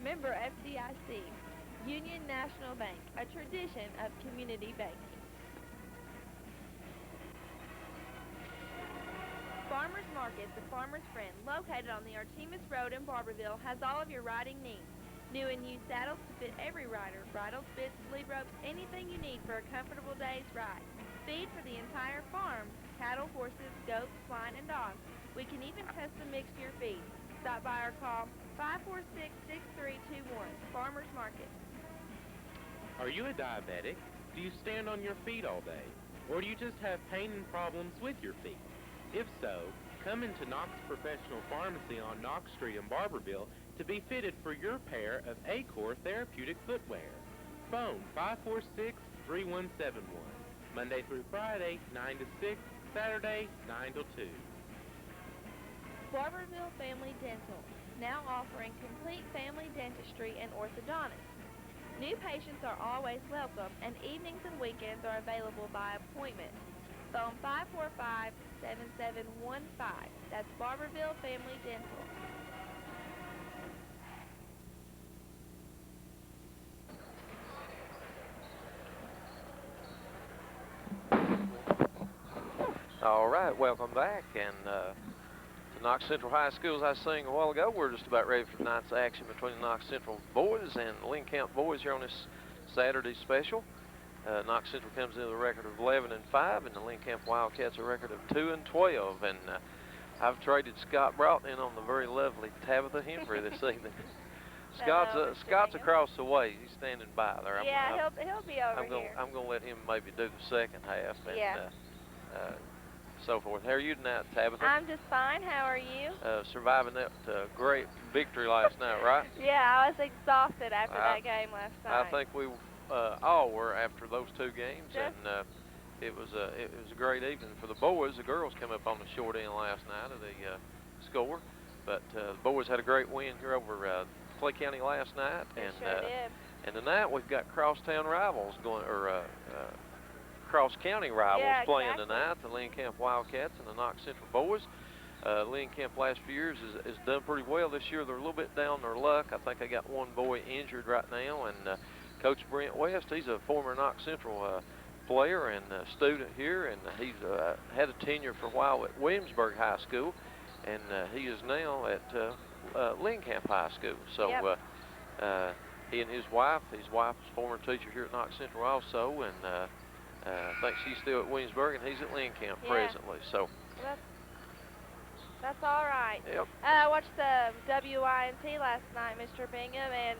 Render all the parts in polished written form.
Member FDIC. Union National Bank, a tradition of community banking. Farmers Market, the farmer's friend, located on the Artemis Road in Barbourville, has all of your riding needs. New and used saddles to fit every rider, bridles, bits, lead ropes, anything you need for a comfortable day's ride. Feed for the entire farm, cattle, horses, goats, swine, and dogs. We can even custom mix your feed. Stop by or call 546-6321, Farmers Market. Are you a diabetic? Do you stand on your feet all day? Or do you just have pain and problems with your feet? If so, come into Knox Professional Pharmacy on Knox Street in Barbourville to be fitted for your pair of Acor therapeutic footwear. Phone 546-3171. Monday through Friday, 9 to 6, Saturday, 9 to 2. Barbourville Family Dental, now offering complete family dentistry and orthodontics. New patients are always welcome, and evenings and weekends are available by appointment. Phone 545-7715. That's Barbourville Family Dental. All right, welcome back. And to Knox Central High School, as I was saying a while ago, we're just about ready for tonight's action between the Knox Central boys and the Lynn Camp boys here on this Saturday special. Knox Central comes in with a record of 11-5, and the Lynn Camp Wildcats a record of 2-12. And I've traded Scott Broughton in on the very lovely Tabitha Henry this evening. Scott's across the way. He's standing by there. He'll be over here. I'm going to let him maybe do the second half and so forth. How are you tonight, Tabitha? I'm just fine. How are you? Surviving that great victory last night, right? Yeah, I was exhausted after that game last night. I think we all were after those two games, and it was a great evening for the boys. The girls came up on the short end last night of the score, but the boys had a great win here over Clay County last night, and sure did. And tonight we've got crosstown rivals going, cross-county rivals playing tonight, the Lynn Camp Wildcats and the Knox Central boys. Lynn Camp last few years has done pretty well this year. They're a little bit down their luck. I think they got one boy injured right now, and Coach Brent West, he's a former Knox Central player and student here, and he's had a tenure for a while at Williamsburg High School, and he is now at Lynn Camp High School. So he and his wife is former teacher here at Knox Central also, and I think she's still at Williamsburg, and he's at Lynn Camp presently. So that's all right. Yep. I watched the WINT last night, Mr. Bingham, and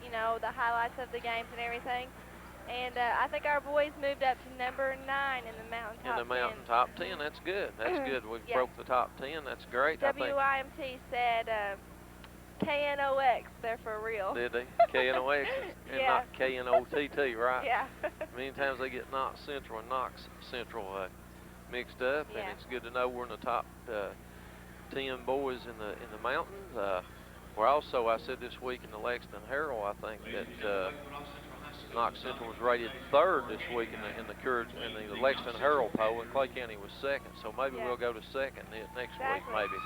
you know, the highlights of the games and everything. And I think our boys moved up to number 9 in the Mountain Top 10. In the Mountain Top 10, that's good. That's good. We've broke the top 10. That's great. WIMT said KNOX, they're for real. Did they? KNOX and not KNOTT, right? Yeah. Many times they get Knox Central and Knox Central mixed up, and it's good to know we're in the top 10 boys in the mountains. We're also, I said this week in the Lexington Herald, I think that Knox Central was rated 3rd this week in the Lexington Herald poll, and Clay County was 2nd. So maybe we'll go to 2nd next week, maybe.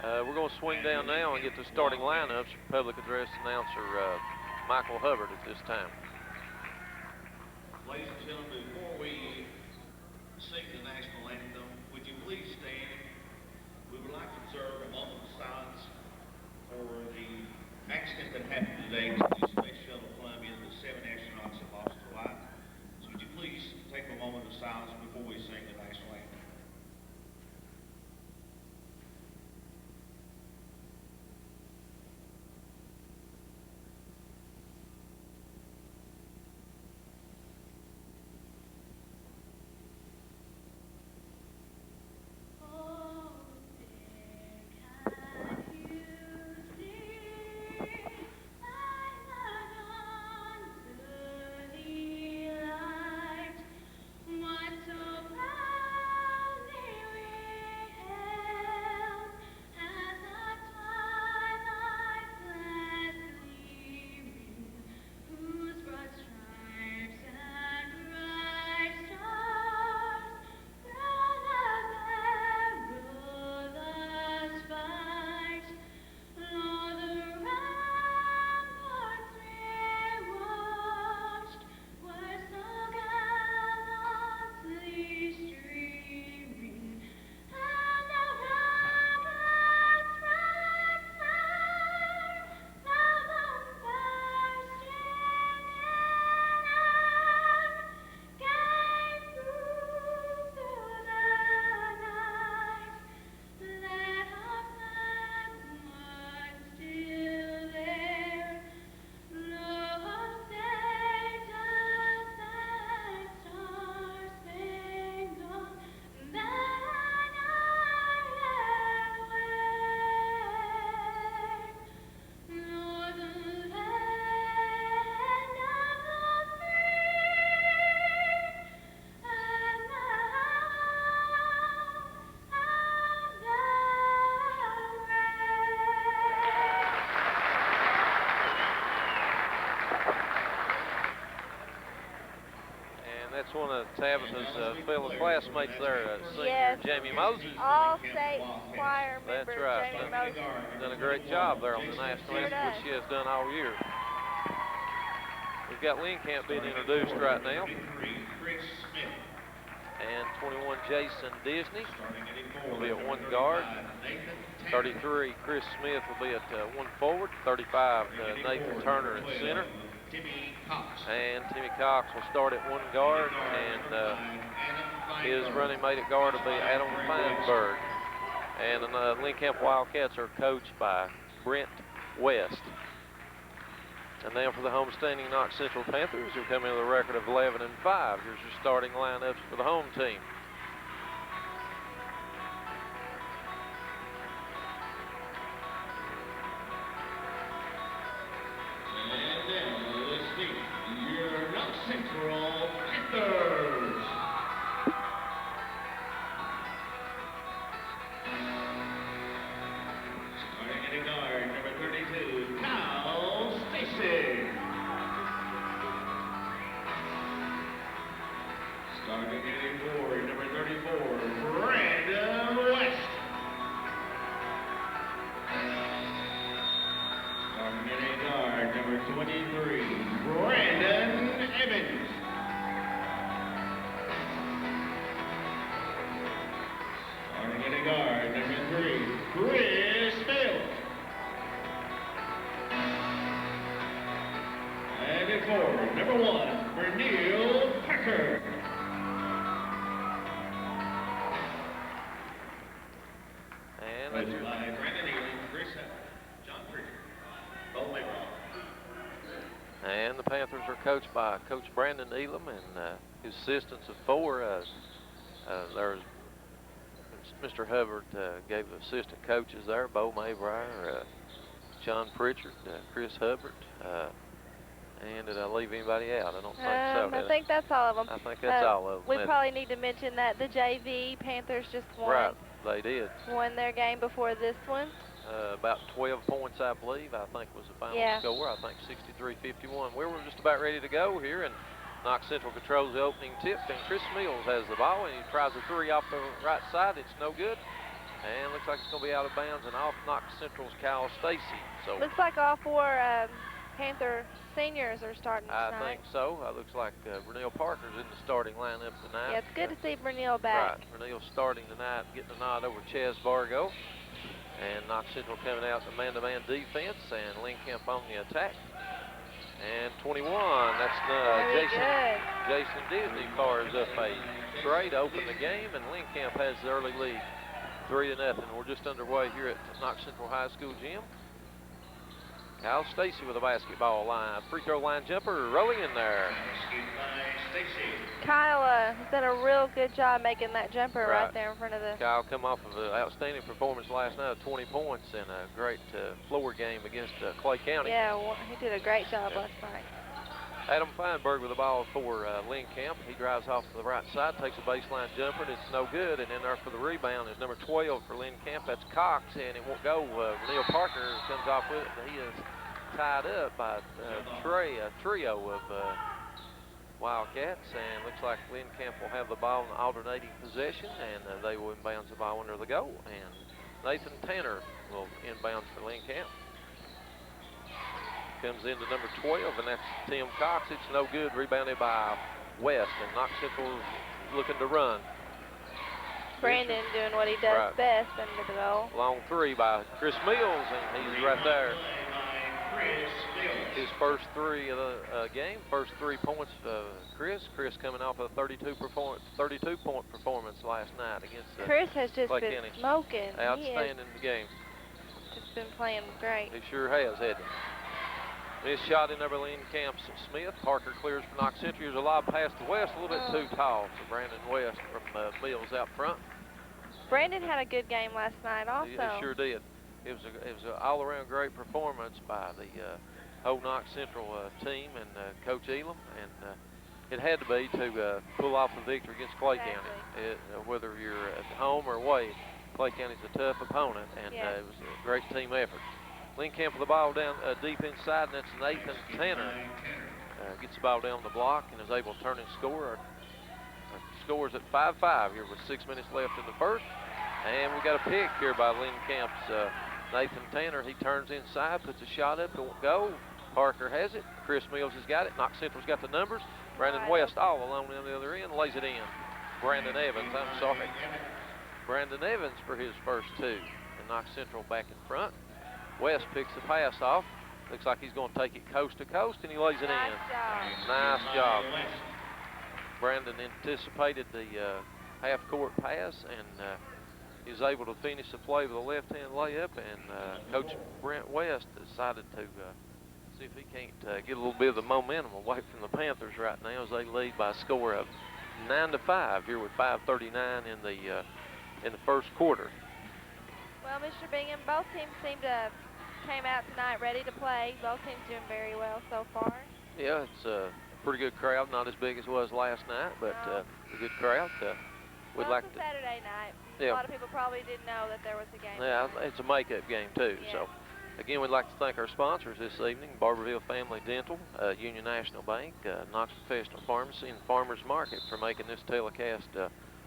We're going to swing down now and get the starting lineups for public address announcer Michael Hubbard at this time. Ladies and gentlemen, before we sing the national anthem, would you please stand? We would like to observe a moment of silence for the accident that happened today to the Space Shuttle Columbia. The 7 astronauts have lost their life. So would you please take a moment of silence before we sing the national anthem? That's one of Tabitha's fellow classmates there, senior Yes. Jamie Moses. All-state choir That's member right. Jamie Moses. Done a great job there on the national Sure anthem, which does. she has done all year. We've got Lynn Camp being introduced right now. And 21, Jason Disney will be at one guard. 33, Chris Smith will be at one forward. 35, Nathan Turner at center. And Timmy Cox will start at one guard. And his running mate at guard will be Adam Feinberg. And the Lynn Camp Wildcats are coached by Brent West. And now for the homestanding Knox Central Panthers, who come in with a record of 11-5. Here's your starting lineups for the home team. And then let's see your Knox Central Panthers. Starting at a guard, number 32, Kyle Stacy. Starting at a forward, number 34, Brandon West. Starting at a guard, number 23, Brandon Evans. Starting at a guard, number 3, Chris Mills. And at forward, number 1, Bernil Packer. And Led that's by Brandon Ealing, Chris Hubbard, John Pritchard, Bo Mayrock. And the Panthers are coached by Coach Brandon Elam and his assistants of 4. There's Mr. Hubbard gave the assistant coaches there, Bo Maybrier, John Pritchard, Chris Hubbard. And did I leave anybody out? I don't think so. I think that's all of them. I think that's all of them. We probably need to mention that the JV Panthers just won. Right, they did. Won their game before this one. About 12 points, I believe, I think was the final score. I think 63-51. We were just about ready to go here, and Knox Central controls the opening tip, and Chris Mills has the ball, and he tries a 3 off the right side. It's no good, and looks like it's going to be out of bounds, and off Knox Central's Kyle Stacy. So looks like all 4 Panther seniors are starting tonight. I think so. It looks like Bernil Parker's in the starting lineup tonight. Yeah, it's good to see Bernil back. Right, Bernil's starting tonight, getting a nod over Chaz Vargo. And Knox Central coming out to man-to-man defense, and Lynn Camp on the attack. And 21, that's Jason Disney fires up a tray to open the game, and Lynn Camp has the early lead, 3-0. We're just underway here at Knox Central High School gym. Kyle Stacy with a basketball line, free throw line jumper rolling in there. Kyle has done a real good job making that jumper right there in front of the... Kyle come off of an outstanding performance last night of 20 points and a great floor game against Clay County. Yeah, well, he did a great job last night. Adam Feinberg with the ball for Lynn Camp. He drives off to the right side, takes a baseline jumper, and it's no good. And in there for the rebound is number 12 for Lynn Camp. That's Cox, and it won't go. Neil Parker comes off with it, but he is tied up by a trio of Wildcats, and looks like Lynn Camp will have the ball in the alternating possession, and they will inbounds the ball under the goal, and Nathan Tanner will inbounds for Lynn Camp. Comes into number 12, and that's Tim Cox. It's no good, rebounded by West, and Knox Central looking to run. Brandon doing what he does best under the goal. Long 3 by Chris Mills, and he's right there. His first 3 of the game, first 3 points for Chris. Chris coming off a 32-point performance last night against Chris has just Clay been County. smoking. Outstanding game. Just been playing great. He sure has, hasn't he? This shot in number Lynn Camp's Smith. Parker clears for Knox Central. Here's a lob pass to West, a little bit too tall for Brandon West from Mills out front. Brandon had a good game last night also. He sure did. It was an all-around great performance by the whole Knox Central team and Coach Elam, and it had to be to pull off the victory against Clay County. Whether you're at home or away, Clay County's a tough opponent, and it was a great team effort. Lynn Camp with the ball down deep inside, and that's Nathan Tanner. Gets the ball down the block and is able to turn and score. scores at 5-5 here with 6 minutes left in the first. And we got a pick here by Lynn Camp's Nathan Tanner. He turns inside, puts a shot up, it won't go. Parker has it. Chris Mills has got it. Knox Central's got the numbers. Brandon West all alone on the other end, lays it in. Brandon Evans, I'm sorry. Brandon Evans for his first 2. And Knox Central back in front. West picks the pass off. Looks like he's going to take it coast to coast, and he lays it in. Nice job. Brandon anticipated the half-court pass and he was able to finish the play with a left-hand layup, and Coach Brent West decided to see if he can't get a little bit of the momentum away from the Panthers right now as they lead by a score of 9-5 here with 5:39 in the first quarter. Well, Mr. Bingham, both teams seem to have came out tonight ready to play. Both teams doing very well so far. Yeah, it's a pretty good crowd. Not as big as it was last night, but a good crowd. We'd like it's to. Saturday night. Yeah. A lot of people probably didn't know that there was a game. Yeah, it's a makeup game too. Yeah. So, again, we'd like to thank our sponsors this evening: Barbourville Family Dental, Union National Bank, Knox Professional Pharmacy, and Farmers Market for making this telecast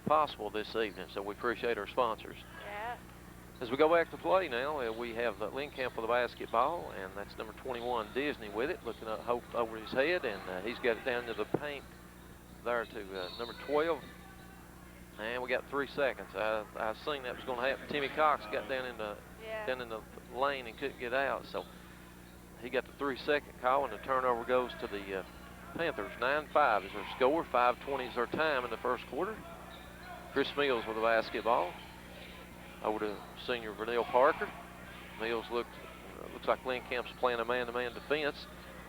possible this evening. So we appreciate our sponsors. Yeah. As we go back to play now, we have Lynn Camp with the basketball, and that's number 21, Disney, with it, looking up Hope over his head, and he's got it down to the paint there to number 12. And we got 3 seconds. I seen that was going to happen. Timmy Cox got down in the lane and couldn't get out, so he got the 3-second call, and the turnover goes to the Panthers. 9-5 is their score. 5:20 is their time in the first quarter. Chris Mills with the basketball. Over to senior Vernell Parker. Mills looks like Lynn Camp's playing a man-to-man defense.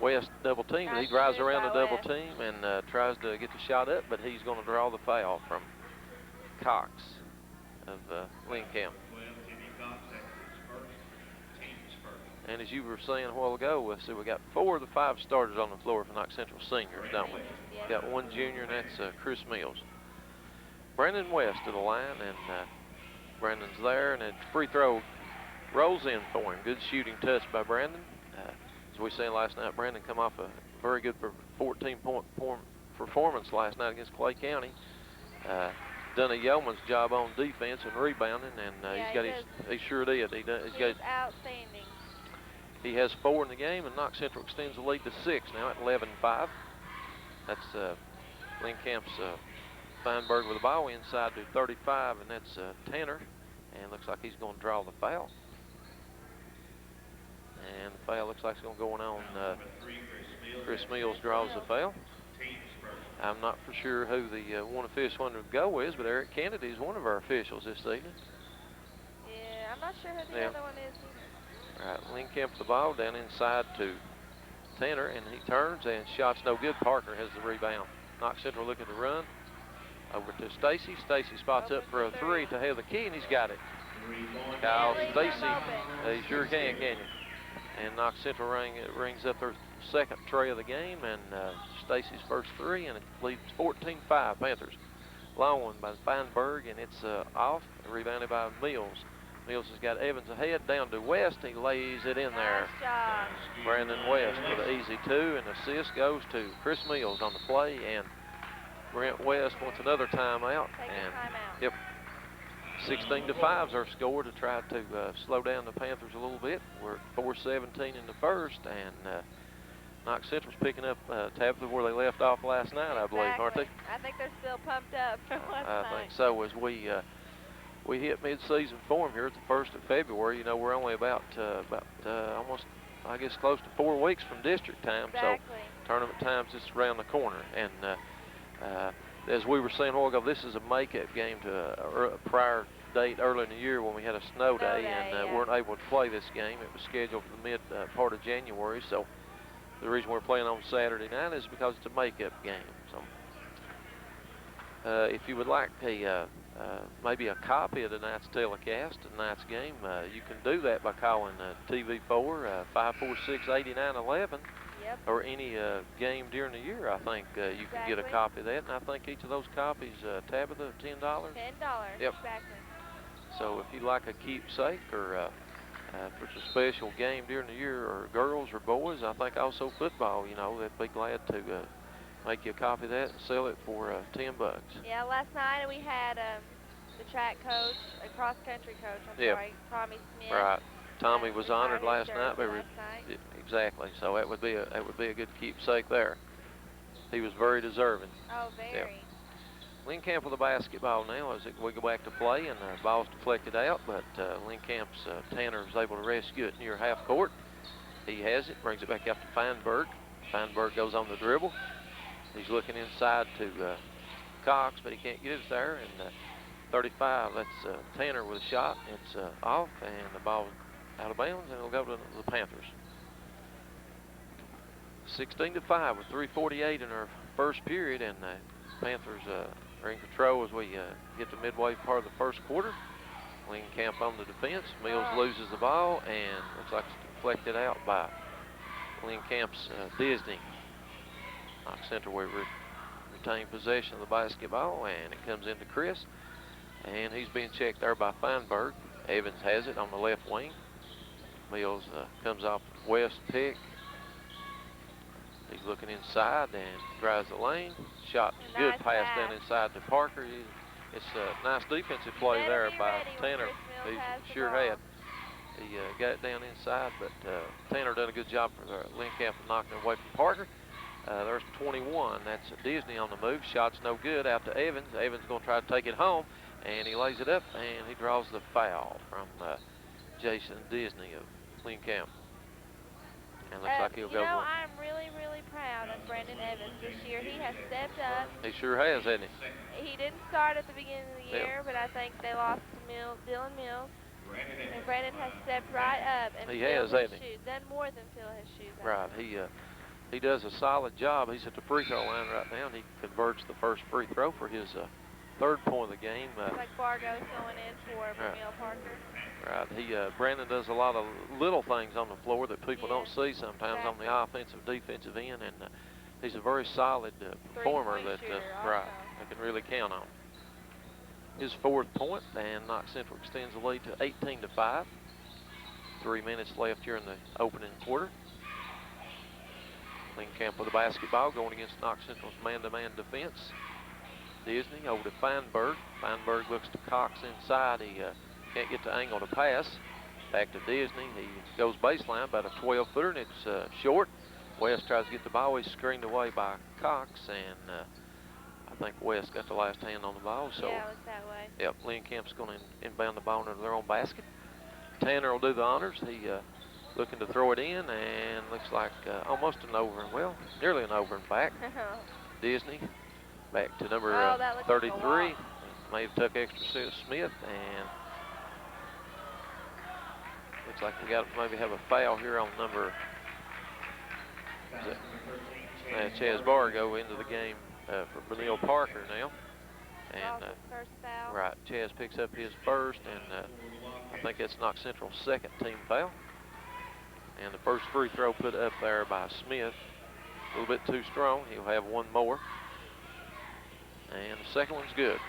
West double team, but he drives around the double team and tries to get the shot up, but he's going to draw the foul from Cox of Lynn Camp. And as you were saying a while ago, we got 4 of the 5 starters on the floor for Knox Central seniors, don't we? Yeah. Got 1 junior, and that's Chris Mills. Brandon West to the line, and Brandon's there, and a free throw rolls in for him. Good shooting touch by Brandon. As we said last night, Brandon come off a very good 14-point performance last night against Clay County. Done a yeoman's job on defense and rebounding, and he sure did. He's outstanding. He has 4 in the game, and Knox Central extends the lead to 6 now at 11-5. That's Lynn Camp's Feinberg with the ball inside to 35, and that's Tanner, and looks like he's going to draw the foul. And the foul looks like it's going to go on. Chris Mills draws the foul. I'm not for sure who the one official to go is, but Eric Kennedy is one of our officials this evening. Yeah, I'm not sure who the other one is either. All right, Lynn Kemp the ball down inside to Tanner, and he turns, and shot's no good. Parker has the rebound. Knox Central looking to run. Over to Stacy. Stacy spots up for a 3 to have the key, and he's got it. Kyle Stacy, he sure can you? And Knox Central rings up their second tray of the game, and Stacy's first 3, and it leads 14-5 Panthers. Long one by Feinberg, and it's off, rebounded by Mills. Mills has got Evans ahead, down to West. He lays it in there. Nice job. Brandon West with an easy 2, and assist goes to Chris Mills on the play, and Brent West wants another timeout. Take a timeout. Yep. 16-5 is our score to try to slow down the Panthers a little bit. We're at 4:17 in the first, and Knox Central's picking up Tabitha where they left off last night, I believe, aren't they? I think they're still pumped up from last night. I think so. As we hit mid-season form here at the 1st of February, you know, we're only about almost, I guess, close to 4 weeks from district time. Exactly. So tournament time's just around the corner, and as we were saying a while ago, this is a make-up game to a prior date early in the year when we had a snow day and weren't able to play this game. It was scheduled for the mid part of January, so the reason we're playing on Saturday night is because it's a make-up game. So if you would like maybe a copy of tonight's telecast, tonight's game, you can do that by calling TV4 546-8911. Yep. Or any game during the year, I think you can get a copy of that. And I think each of those copies, Tabitha, $10? $10, yep. Exactly. So if you like a keepsake or if it's a special game during the year, or girls or boys, I think also football, you know, they'd be glad to make you a copy of that and sell it for $10. Yeah, last night we had the track coach, a cross-country coach, I'm Yep. sorry, Tommy Smith. Right. Tommy was retired honored his last jersey night. last night. Exactly. So that would be a good keepsake there. He was very deserving. Oh, very. Yep. Lynn Camp with the basketball now as we go back to play, and the ball's deflected out, but Lynn Camp's Tanner is able to rescue it near half court. He has it, brings it back out to Feinberg. Feinberg goes on the dribble. He's looking inside to Cox, but he can't get it there. And 35, that's Tanner with a shot. It's off, and the ball out of bounds, and it'll go to the Panthers. 16-5 with 3:48 in our first period, and the Panthers are in control as we get to midway part of the first quarter. Lynn Camp on the defense. Mills loses the ball, and looks like it's deflected out by Lynn Camp's Disney. Knox Central will retain possession of the basketball, and it comes into Chris, and he's being checked there by Feinberg. Evans has it on the left wing. Mills comes off West pick. He's looking inside and drives the lane. Shot, good pass down inside to Parker. It's a nice defensive play there by Tanner. He sure had. He got it down inside, but Tanner done a good job for Lynn Camp knocking it away from Parker. There's 21. That's Disney on the move. Shot's no good. Out to Evans. Evans going to try to take it home, and he lays it up, and he draws the foul from Jason Disney of Lynn Camp. And looks like he'll go. You know, I'm really, really proud of Brandon Evans this year. He has stepped up. He sure has, hasn't he? He didn't start at the beginning of the year, but I think they lost to Dylan Mills. And Brandon has stepped right up and he has, hasn't he? Done more than fill his shoes. Right. He does a solid job. He's at the free throw line right now, and he converts the first free throw for his third point of the game. Like Fargo's going in for Vermeil Parker. Right. Brandon does a lot of little things on the floor that people don't see sometimes on the offensive, defensive end, and he's a very solid performer that I can really count on. His fourth point, and Knox Central extends the lead to 18-5. 3 minutes left here in the opening quarter. Lynn Camp with the basketball going against Knox Central's man-to-man defense. Disney over to Feinberg. Feinberg looks to Cox inside. He can't get the angle to pass. Back to Disney. He goes baseline, about a 12-footer, and it's short. West tries to get the ball. He's screened away by Cox, and I think West got the last hand on the ball. So yeah, it was that way. Yep, Lynn Camp's going to inbound the ball into their own basket. Tanner will do the honors. He looking to throw it in, and looks like almost an over, nearly an over and back. Disney back to number 33. May have took extra Smith, and looks like we got maybe have a foul here on number Chaz Bargo into the game for Vermeil Parker now. And first foul. Right, Chaz picks up his first, and I think that's Knox Central's second team foul. And the first free throw put up there by Smith, a little bit too strong. He'll have one more. And the second one's good.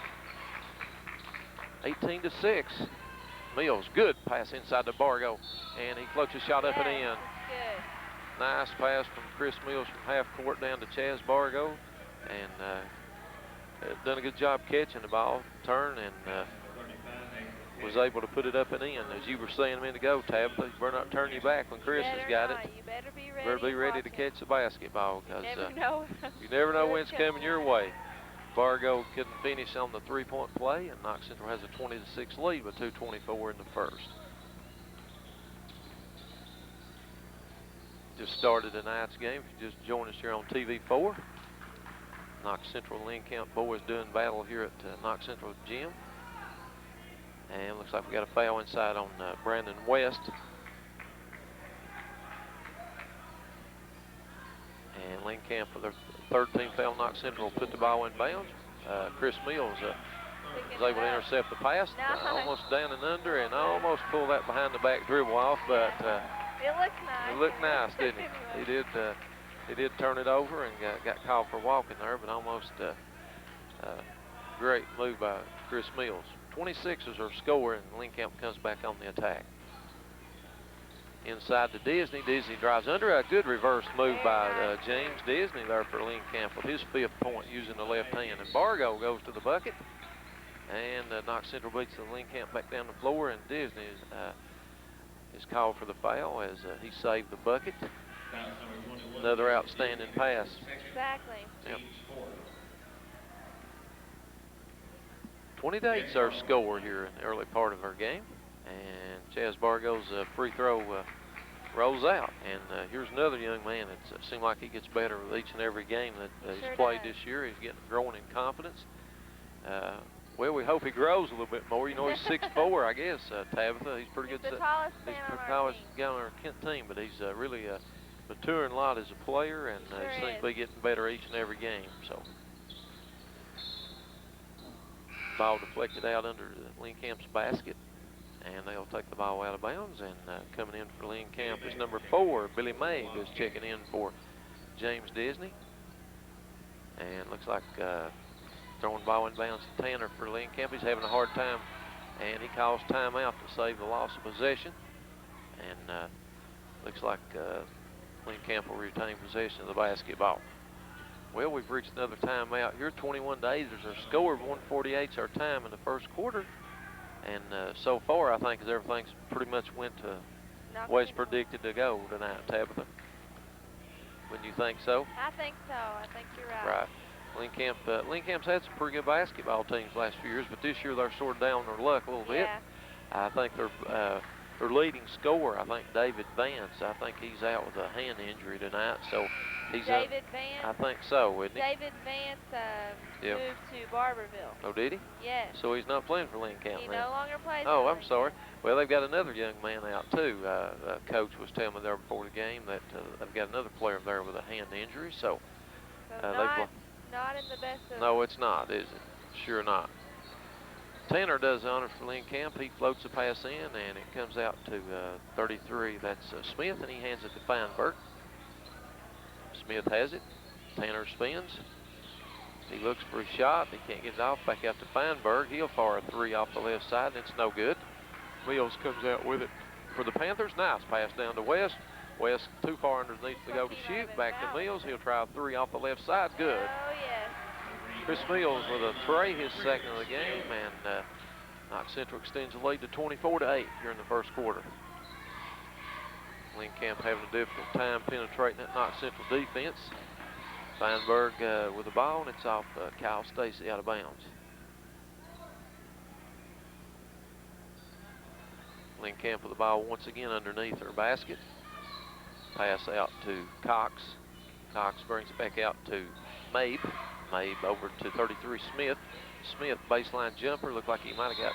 18-6. Mills, good pass inside to Bargo, and he floats a shot up and in. Good. Nice pass from Chris Mills from half court down to Chaz Bargo, and done a good job catching the ball, turn, and was able to put it up and in. As you were saying a minute ago, Tabitha, you better not turn your back when Chris has got it. You better be ready. Better be ready to catch the basketball, because you never know when it's coming your way. Bargo couldn't finish on the three-point play, and Knox Central has a 20-6 lead with 2:24 in the first. Just started tonight's game. If you just joined us here on TV4, Knox Central and Lynn Camp boys doing battle here at Knox Central Gym. And looks like we got a foul inside on Brandon West. And Lynn Camp with their third team foul. Knox Central put the ball in bounds. Chris Mills was able to intercept the pass, almost down and under, and almost pull that behind the back dribble off, but it looked nice. It looked nice, didn't it? He did turn it over and got called for walking there, but almost great move by Chris Mills. 26 is our score, and Lynn Camp comes back on the attack. inside to Disney. Disney drives under. A good reverse move Very by nice. James Disney there for Lynn Camp with his 5th point using the left hand. And Bargo goes to the bucket. And Knox Central beats the Lynn Camp back down the floor. And Disney is called for the foul as he saved the bucket. Another outstanding pass. Exactly. Yep. 20-8's our score here in the early part of our game. And Chaz Bargo's free throw rolls out. And here's another young man that seems like he gets better with each and every game that he's Sure played does. this year. He's growing in confidence. Well, we hope he grows a little bit more. You know, he's 6'4", I guess, Tabitha. He's pretty He's good. the tallest He's man the on our tallest team. guy on our team, but he's really maturing a lot as a player, and Sure he seems is. to be getting better each and every game. So, ball deflected out under Lynn Camp's basket, and they'll take the ball out of bounds. And coming in for Lynn Camp is number 4, Billy May, who's checking in for James Disney. And looks like throwing the ball in bounds to Tanner for Lynn Camp. He's having a hard time, and he calls timeout to save the loss of possession. And looks like Lynn Camp will retain possession of the basketball. Well, we've reached another timeout here. 21-8 is our score. 1:48's our time in the first quarter. And so far, I think everything's pretty much went to Knox way it's Central. predicted to go tonight, Tabitha. Wouldn't you think so? I think so. I think you're right. Right. Lynn Camp's had some pretty good basketball teams last few years, but this year they're sort of down on their luck a little bit. Yeah. I think their leading scorer, I think David Vance, I think he's out with a hand injury tonight, so he's David I Vance. think so, isn't he? David Vance Yep. moved to Barbourville. Oh, did he? Yes. So he's not playing for Lynn Camp He now. no longer plays. Oh, for I'm Lynn sorry. Camp. Well, they've got another young man out too. Coach was telling me there before the game that they've got another player there with a hand injury. So So they've not in the best of. no, it's not, is it? Sure not. Tanner does the honors for Lynn Camp. He floats the pass in, and it comes out to 33. That's Smith, and he hands it to Feinberg. Smith has it. Tanner spins. He looks for a shot. He can't get it off. Back out to Feinberg. He'll fire a 3 off the left side, and it's no good. Mills comes out with it for the Panthers. Nice pass down to West. West too far underneath to go to shoot. Back to Mills. He'll try a 3 off the left side. Good. Oh yes. Chris Mills with a tray, his second of the game, and Knox Central extends the lead to 24-8 here in the first quarter. Lynn Camp having a difficult time penetrating that Knox Central defense. Feinberg with the ball, and it's off Kyle Stacy out of bounds. Lynn Camp with the ball once again underneath her basket. Pass out to Cox. Cox brings it back out to Mabe. Mabe over to 33 Smith. Smith baseline jumper. Looked like he might have got,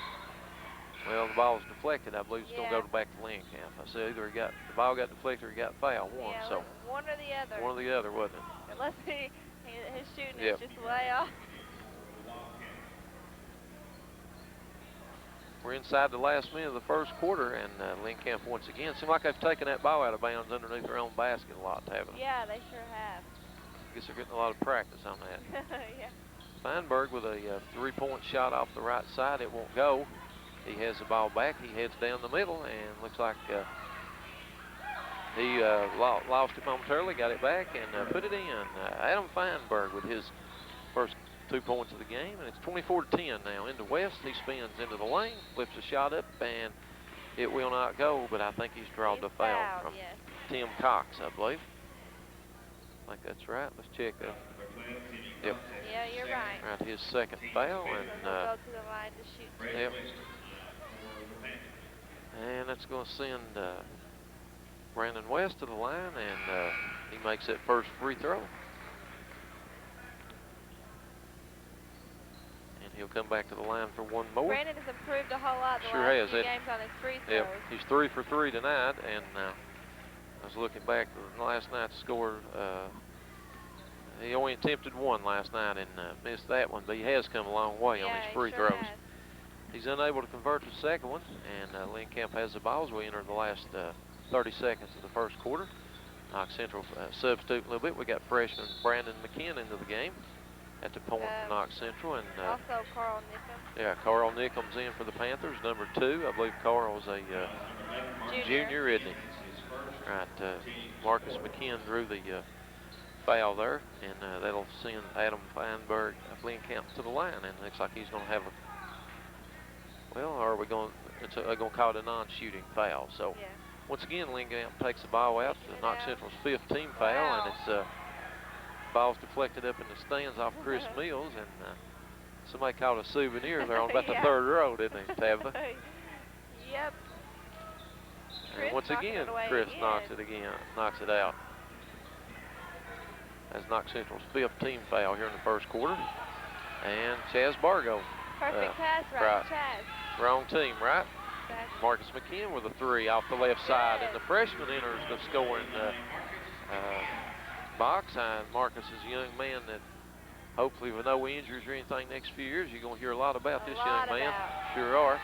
well, the ball was deflected. I believe it's going to go back to Lynn Camp. I said either the ball got deflected or he got fouled. Yeah, So one or the other. one or the other, wasn't it? Unless his shooting Yep. is just way off. We're inside the last minute of the first quarter, and Lynn Camp once again seems like they've taken that ball out of bounds underneath their own basket a lot, haven't they? Yeah, they sure have. I guess they're getting a lot of practice on that. Yeah. Feinberg with a 3-point shot off the right side. It won't go. He has the ball back. He heads down the middle, and looks like he lost it momentarily, got it back, and put it in. Adam Feinberg with his first 2 points of the game, and it's 24-10 now. Into West, he spins into the lane, flips a shot up, and it will not go, but I think he's drawn the foul fouled, from yes. Tim Cox, I believe. I think that's right. Let's check that. Yep. Yeah, you're right. Right, his second foul, So he'll and go to the line to shoot. yep. And that's going to send Brandon West to the line, and he makes that first free throw. And he'll come back to the line for one more. Brandon has improved a whole lot the Sure last has. few games on his free throws. Yep, he's 3 for 3 tonight, and I was looking back to last night's score. He only attempted one last night and missed that one, but he has come a long way on Yeah, his free he sure throws. has. He's unable to convert the second one, and Lynn Camp has the ball as we enter the last 30 seconds of the first quarter. Knox Central substitute a little bit. We got freshman Brandon McKeehan into the game at the point for Knox Central, and Also Carl Nickham. yeah, Carl Nickham's in for the Panthers, number 2. I believe Carl was a junior, isn't he? Right, Marcus McKeehan drew the foul there, and that'll send Adam Feinberg of Lynn Camp to the line, and it looks like he's going to have a, well, are we going, they're going to call it a non-shooting foul. So Yeah. once again, Lynn Camp takes the ball out, Taking it Knox out. Central's 5th team foul, Wow. and it's ball's deflected up in the stands off Chris Mills, and somebody called a souvenir there on about Yeah. the 3rd row, didn't they, Tabitha? Yep. Chris And once knocking again, it away Chris again. knocks it out. That's Knox Central's 5th team foul here in the 1st quarter. And Chaz Bargo. Perfect pass right, Chaz. Wrong team, right? Exactly. Marcus McKeehan with a 3 off the left side, and the freshman enters the scoring box. And Marcus is a young man that hopefully with no injuries or anything next few years, you're going to hear a lot about this young man. Sure are.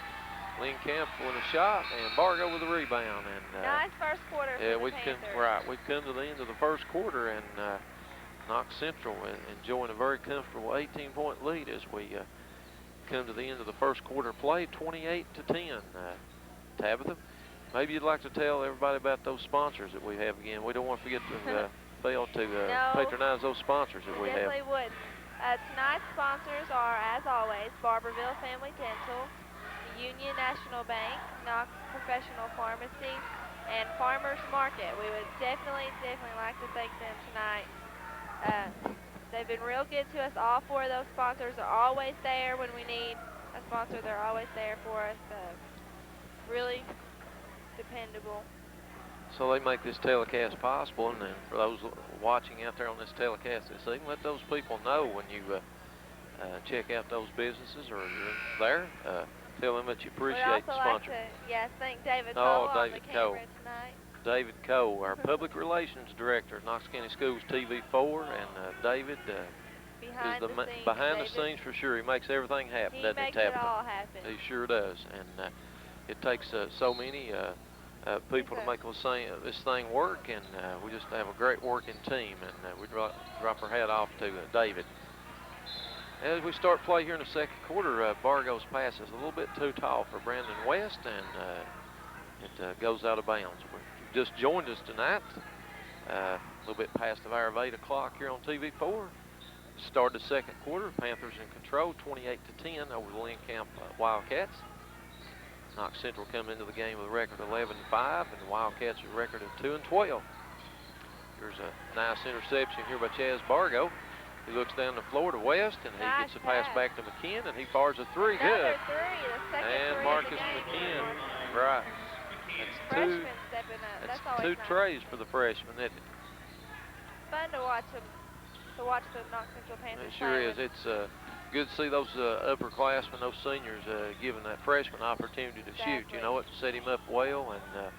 Lynn Camp with a shot, and Bargo with a rebound. And nice first quarter for the Panthers. We've come to the end of the 1st quarter, and Knox Central enjoying a very comfortable 18-point lead as we come to the end of the 1st quarter play, 28-10. Tabitha, maybe you'd like to tell everybody about those sponsors that we have again. We don't want to forget to fail to patronize those sponsors that we have. Definitely would. Tonight's sponsors are, as always, Barbourville Family Dental, Union National Bank, Knox Professional Pharmacy, and Farmers Market. We would definitely like to thank them tonight. They've been real good to us. All 4 of those sponsors are always there when we need a sponsor. They're always there for us. Really dependable. So they make this telecast possible, and then for those watching out there on this telecast this evening, let those people know when you check out those businesses or you're there. Tell them that you appreciate the sponsor. Yes, thank David Cole on the camera tonight. David Cole, our Public Relations Director, Knox County Schools TV4, and David is behind the scenes for sure. He makes everything happen, doesn't he, Tabitha? He makes it all happen. He sure does, and it takes so many people to make this thing work, and we just have a great working team, and we drop our hat off to David. As we start play here in the 2nd quarter, Bargo's pass is a little bit too tall for Brandon West, and it goes out of bounds. If you just joined us tonight, a little bit past the hour of 8 o'clock here on TV4. Start the 2nd quarter, Panthers in control, 28-10 over the Lynn Camp Wildcats. Knox Central come into the game with a record of 11-5, and the Wildcats a record of 2-12. Here's a nice interception here by Chaz Bargo. He looks down the floor to West, and he gets the pass back to McKeehan, and he fires a 3. Another Good. 3, the second and 3 Marcus of the game. McKeehan, right. Freshman stepping up. That's always 2 nice. trays for the freshman, isn't it? Fun to watch them. To watch the Knox Central Panthers. It sure is. It's good to see those upperclassmen, those seniors, giving that freshman opportunity to shoot. You know, it set him up well, and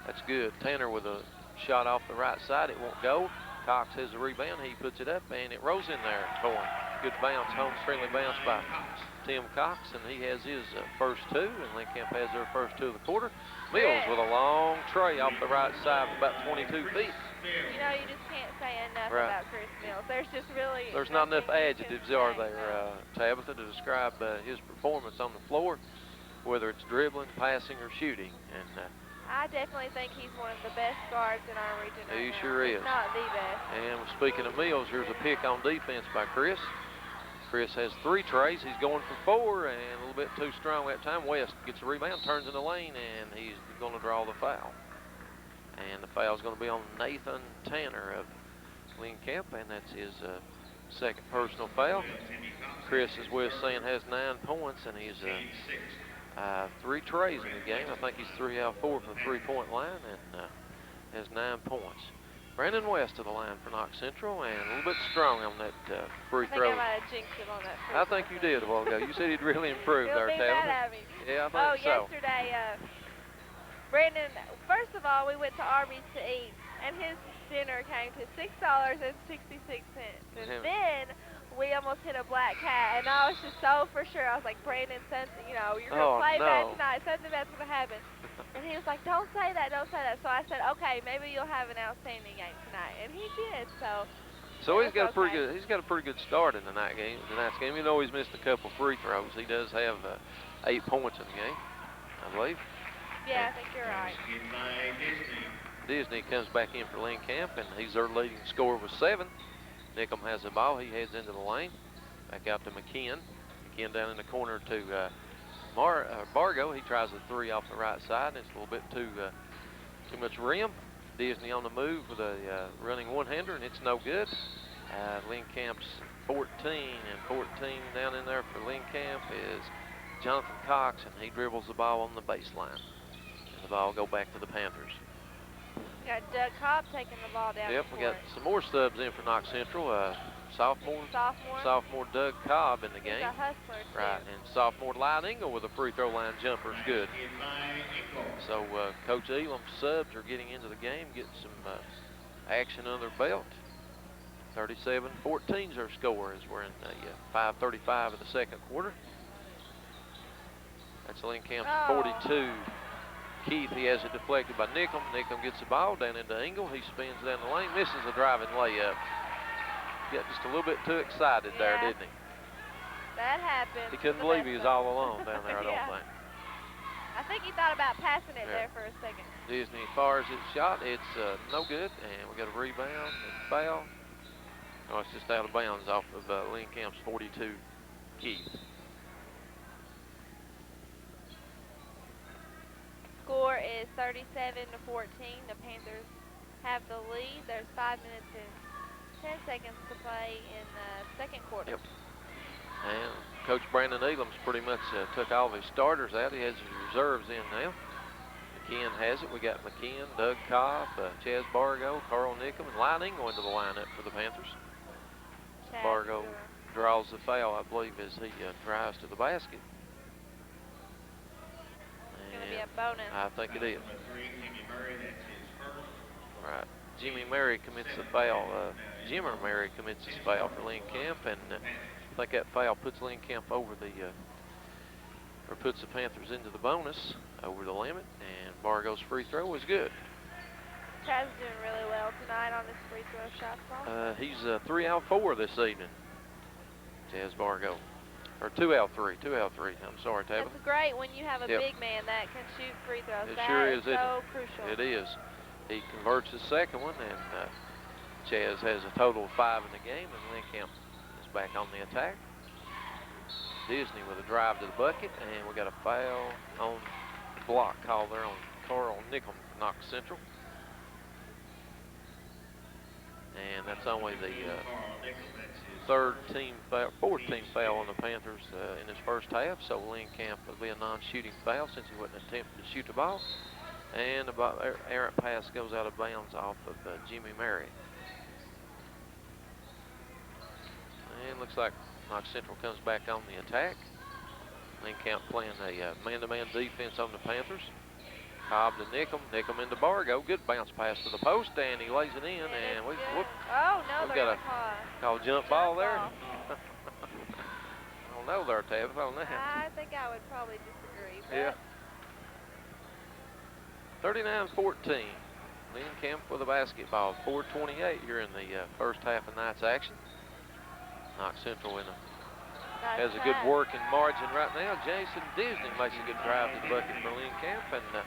that's good. Tanner with a shot off the right side. It won't go. Cox has the rebound. He puts it up, and it rolls in there for him. Good bounce, home friendly bounce by Tim Cox, and he has his first 2, and Lynn Camp has their first 2 of the quarter. Mills with a long tray off the right side, about 22 feet. You know, you just can't say enough about Chris Mills. There's just really... There's not enough adjectives, are there, Tabitha, to describe his performance on the floor, whether it's dribbling, passing, or shooting. And I definitely think he's one of the best guards in our region right now. He sure is. If not the best. And speaking of Mills, here's a pick on defense by Chris. Chris has 3 trays. He's going for 4, and a little bit too strong that time. West gets a rebound, turns in the lane, and he's going to draw the foul. And the foul is going to be on Nathan Tanner of Lynn Camp, and that's his 2nd personal foul. Chris, as we're saying, has 9 points, and he's 3 trays in the game. I think he's 3 out of 4 from the 3-point line, and has 9 points. Brandon West to the line for Knox Central, and a little bit strong on that free throw. I think I might have jinxed him on that free throw. I think you did a while ago. You said he'd really improved there, Tabitha. Yeah, I think so. Yesterday, Brandon, first of all, we went to Arby's to eat, and his dinner came to $6.66. And then we almost hit a black cat, and I was just so for sure. I was like, Brandon, something, you know, you're going to play bad tonight. Something bad's going to happen. And he was like, don't say that, don't say that. So I said, okay, maybe you'll have an outstanding game tonight. And he did, so he's got a pretty good start in tonight's game. Even though he's missed a couple free throws, he does have 8 points in the game, I believe. Yeah, I think you're right. Disney comes back in for Lynn Camp, and he's their leading scorer with 7. Nickham has the ball. He heads into the lane. Back out to McKeehan. McKeehan down in the corner to Bargo. He tries a 3 off the right side, and it's a little bit too much rim. Disney on the move with a running one-hander, and it's no good. Lynn Camp's 14, and 14 down in there for Lynn Camp is Jonathan Cox, and he dribbles the ball on the baseline. And the ball go back to the Panthers. We got Doug Cobb taking the ball down. Yep, we got some more subs in for Knox Central. Sophomore Doug Cobb in the game. He's a hustler, too. Right, and sophomore Lynn Engel with a free throw line jumper is good. So Coach Elam's subs are getting into the game, getting some action under their belt. 37-14 is their score as we're in 5:35 of the second quarter. That's Lynn Camp's 42. Keith, he has it deflected by Nickham. Nickham gets the ball down into Engel. He spins down the lane, misses a driving layup. Got just a little bit too excited there, didn't he? That happened. He couldn't believe he was all alone down there, I don't think. I think he thought about passing it there for a second. Disney fires his shot. It's no good, and we got a rebound and foul. Oh, it's just out of bounds off of Lynn Camp's 42, Keith. Score is 37-14. The Panthers have the lead. There's 5 minutes and 10 seconds to play in the second quarter. Yep. And Coach Brandon Elam's pretty much took all of his starters out. He has his reserves in now. McKeehan has it. We got McKeehan, Doug Cobb, Chaz Bargo, Carl Nickham, and Lynn Engel into the lineup for the Panthers. Bargo draws the foul, I believe, as he drives to the basket. It's going to be a bonus. I think it is. Right. Jimmy Murray commits the foul. Jimmer Murray commits his foul for Lynn Camp, and I think that foul puts Lynn Camp over the, or puts the Panthers into the bonus over the limit, and Bargo's free throw is good. Chaz is doing really well tonight on his free throw shots. He's 3 out of 4 this evening. Chaz Bargo. Or 2 out of 3. 2 out of 3. I'm sorry, Tabitha. That's great when you have a big man that can shoot free throws. It sure is, so crucial. It is. He converts the second one, and Chaz has a total of 5 in the game, and Lynn Camp is back on the attack. Disney with a drive to the bucket, and we got a foul on block call there on Carl Nickham for Knox Central. And that's only the fourth team foul on the Panthers in his first half. So Lynn Camp will be a non-shooting foul since he wasn't attempting to shoot the ball. And about errant pass goes out of bounds off of Jimmy Murray. And looks like Knox Central comes back on the attack. Lynn Camp playing a man-to-man defense on the Panthers. Cobb to Nickham, Nickham into Bargo. Good bounce pass to the post, and he lays it in, and we've got a call jump ball there. I don't know there, Tabitha, on that. I think I would probably disagree. Yeah. 39-14. Lynn Camp with a basketball. 4:28 here in the first half of night's action. Knox Central has a good working margin right now. Jason Disney makes a good drive to the bucket for Lynn Camp, and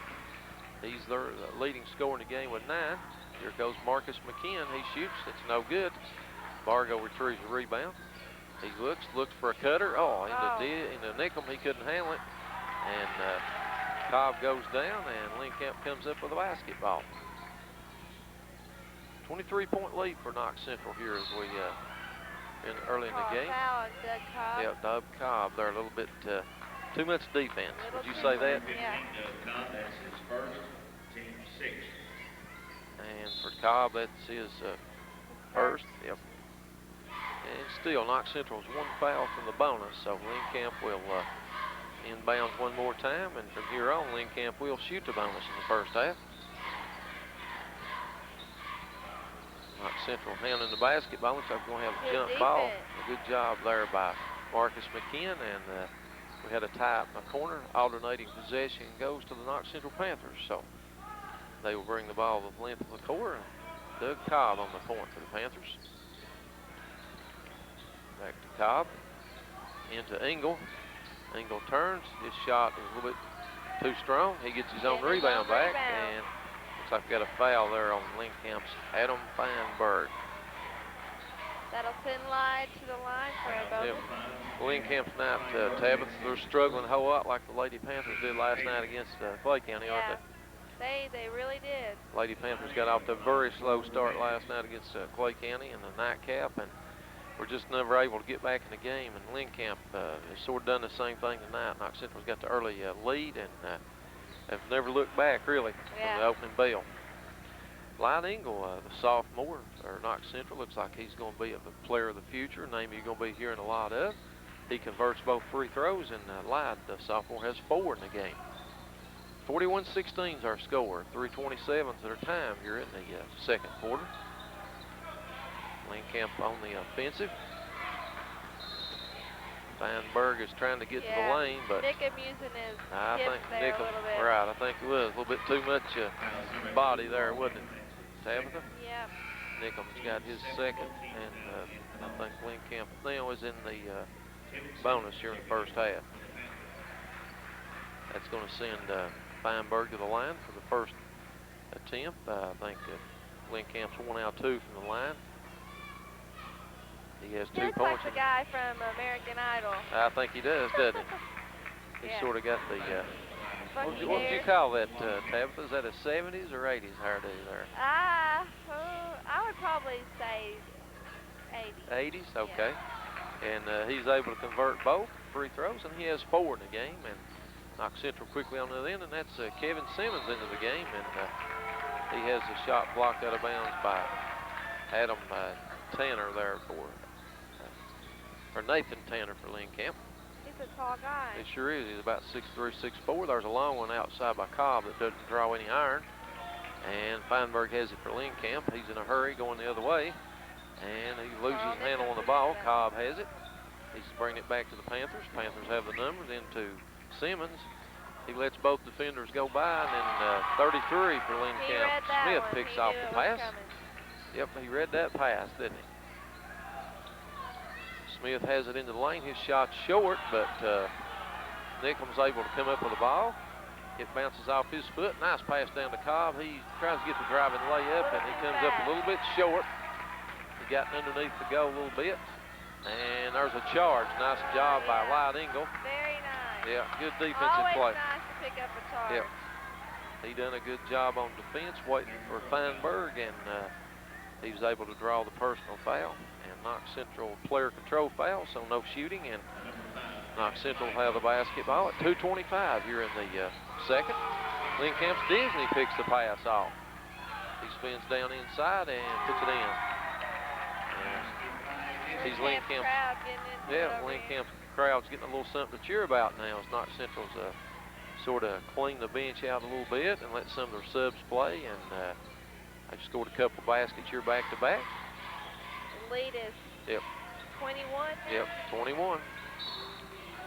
he's their leading scorer in the game with 9. Here goes Marcus McKeehan. He shoots. It's no good. Bargo retrieves the rebound. He looks for a cutter. Into Nickham. He couldn't handle it. And Cobb goes down, and Lynn Camp comes up with a basketball. 23-point lead for Knox Central here as we early in the game. Foul on Doug Cobb. Yeah, Doug Cobb. They're a little bit too much defense. Would you say that? Yeah. That's his first, team 6. And for Cobb, that's his first. Yep. And still, Knox Central's 1 foul from the bonus, so Lynn Camp will inbound one more time, and from here on, Lynn Camp will shoot the bonus in the first half. Knox Central handling the basketball. Looks like we're going to have a jump ball. A good job there by Marcus McKeehan, and we had a tie in the corner. Alternating possession goes to the Knox Central Panthers, so they will bring the ball the length of the court. Doug Cobb on the point for the Panthers. Back to Cobb. Into Engel. Engel turns. His shot is a little bit too strong. He gets his own rebound back, and Looks like we got a foul there on Linkamp's Adam Feinberg. That'll send Lyde to the line for a bonus. Yep. Linkamp's night, Tabitha, they're struggling a whole lot like the Lady Panthers did last night against Clay County, aren't they? They really did. Lady Panthers got off to a very slow start last night against Clay County in the nightcap, and we're just never able to get back in the game. And Linkamp has sort of done the same thing tonight. Knox Central's got the early lead and have never looked back really from the opening bell. Light Engel, the sophomore, or Knox Central, looks like he's going to be a player of the future, a name you're going to be hearing a lot of. He converts both free throws, and Light, the sophomore, has 4 in the game. 41-16 is our score. 3:27 is our time here in the second quarter. Linkamp on the offensive. Feinberg is trying to get to the lane, but Nickham using his I hips think there Nickham, a little bit. right, I think it was a little bit too much body there, wasn't it, Tabitha? Yep. Nickham's got his second, and I think Linkamp now is in the bonus here in the first half. That's going to send Feinberg to the line for the first attempt. I think Linkamp's 1 out 2 from the line. He has 2 Just points. like the guy from American Idol. I think he does, doesn't he? He's sort of got the, what would you call that, Tabitha? Is that a 70s or 80s hairdo there? I would probably say 80s. 80s, okay. And he's able to convert both free throws, and he has 4 in the game. And Knox Central quickly on the other end, and that's Kevin Simmons into the game, and he has a shot blocked out of bounds by Adam Tanner there or Nathan Tanner for Linkamp. He's a tall guy. He sure is. He's about 6'3", 6'4". There's a long one outside by Cobb that doesn't draw any iron, and Feinberg has it for Linkamp. He's in a hurry going the other way, and he loses his handle on the ball. Cobb has it. He's bringing it back to the Panthers. Panthers have the numbers into Simmons. He lets both defenders go by, and then 33 for Linkamp. Smith picks off the pass. Yep, he read that pass, didn't he? Smith has it into the lane. His shot's short, but Nickham's able to come up with the ball. It bounces off his foot. Nice pass down to Cobb. He tries to get the driving layup, and he comes up a little bit short. He got underneath the goal a little bit. And there's a charge. Nice job by Light Engel. Very nice. Yeah, good defensive play. Always nice to pick up a charge. Yep. He done a good job on defense, waiting for Feinberg, and he was able to draw the personal foul. And Knox Central player control foul, so no shooting, and Knox Central will have the basketball at 2:25 here in the second. Linkamp's Disney picks the pass off. He spins down inside and puts it in. And he's Linkamp. Linkamp's crowd's getting a little something to cheer about now as Knox Central's sort of clean the bench out a little bit and let some of their subs play, and they've scored a couple baskets here back-to-back. The lead is 21 now? Yep, 21.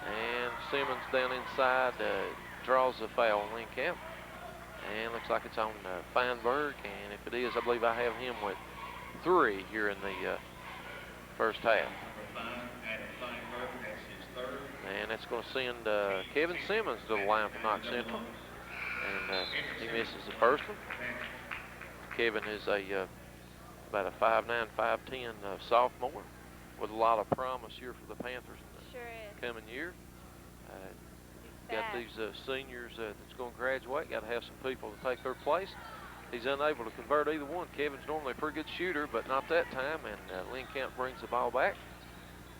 And Simmons down inside draws the foul on Linkamp. And looks like it's on Feinberg, and if it is, I believe I have him with 3 here in the first half. And that's going to send Kevin Simmons to the line for Knox Central. And he misses the first one. Kevin is about a 5'9", 5'10" sophomore with a lot of promise here for the Panthers in the coming year. Got these seniors that's going to graduate. Got to have some people to take their place. He's unable to convert either one. Kevin's normally a pretty good shooter, but not that time. And Linkamp brings the ball back.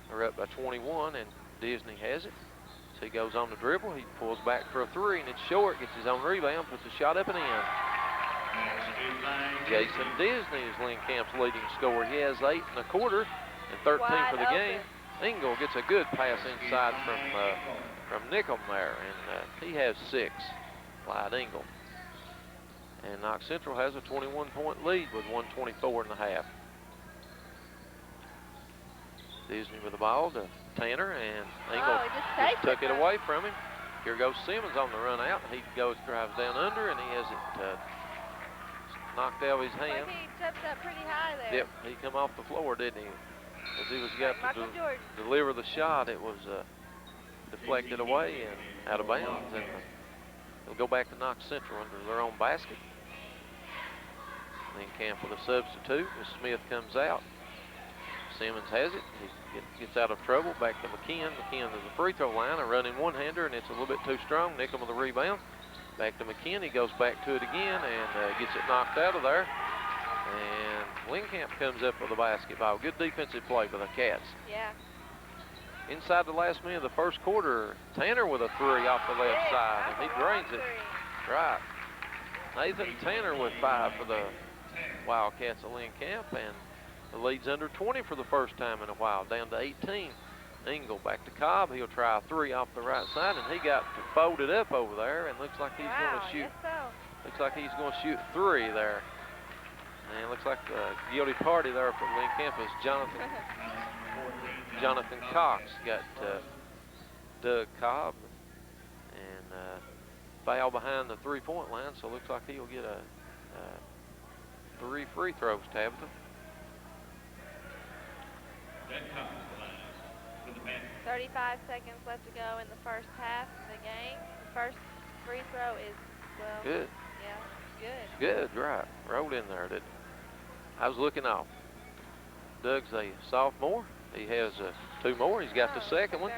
They're up by 21, and Disney has it. So he goes on the dribble. He pulls back for a 3, and it's short. Gets his own rebound, puts a shot up and in. Jason Disney is Linkamp's leading scorer. He has 8 1/4 and 13 for the game. Engel gets a good pass inside from Nickham there, and he has 6, Light Engel. And Knox Central has a 21-point lead with 1:24 in the half. Disney with the ball to Tanner, and Engel just took it away from him. Here goes Simmons on the run out. He drives down under, and he has it knocked out of his hand. He jumped up pretty high there. Yep, he come off the floor, didn't he? As he was got to deliver the shot, it was deflected away and out of bounds. And it'll go back to Knox Central under their own basket. Lynn Camp with a substitute as Smith comes out. Simmons has it. He gets out of trouble. Back to McKeehan. McKeehan to the free throw line. A running one-hander, and it's a little bit too strong. Nickham with the rebound. Back to McKeehan. He goes back to it again and gets it knocked out of there. And Lynn Camp comes up with the basketball. Good defensive play by the Cats. Yeah. Inside the last minute of the first quarter, Tanner with a three off the left side, and he drains it. Right. Nathan Tanner with 5 for the Wildcats of Lynn Camp, and the lead's under 20 for the first time in a while, down to 18. Engel back to Cobb. He'll try a 3 off the right side, and he got folded up over there, and looks like he's going to shoot. Yes, so. Looks like he's going to shoot 3 there. And looks like the guilty party there for Lynn Camp is Jonathan Cox. Got Doug Cobb and foul behind the three-point line, so looks like he'll get a 3 free throws, Tabitha. 35 seconds left to go in the first half of the game. The first free throw is, well, good. Yeah, good. Good, right. Rolled in there, didn't it? I was looking off. Doug's a sophomore. He has 2 more. He's got the second one.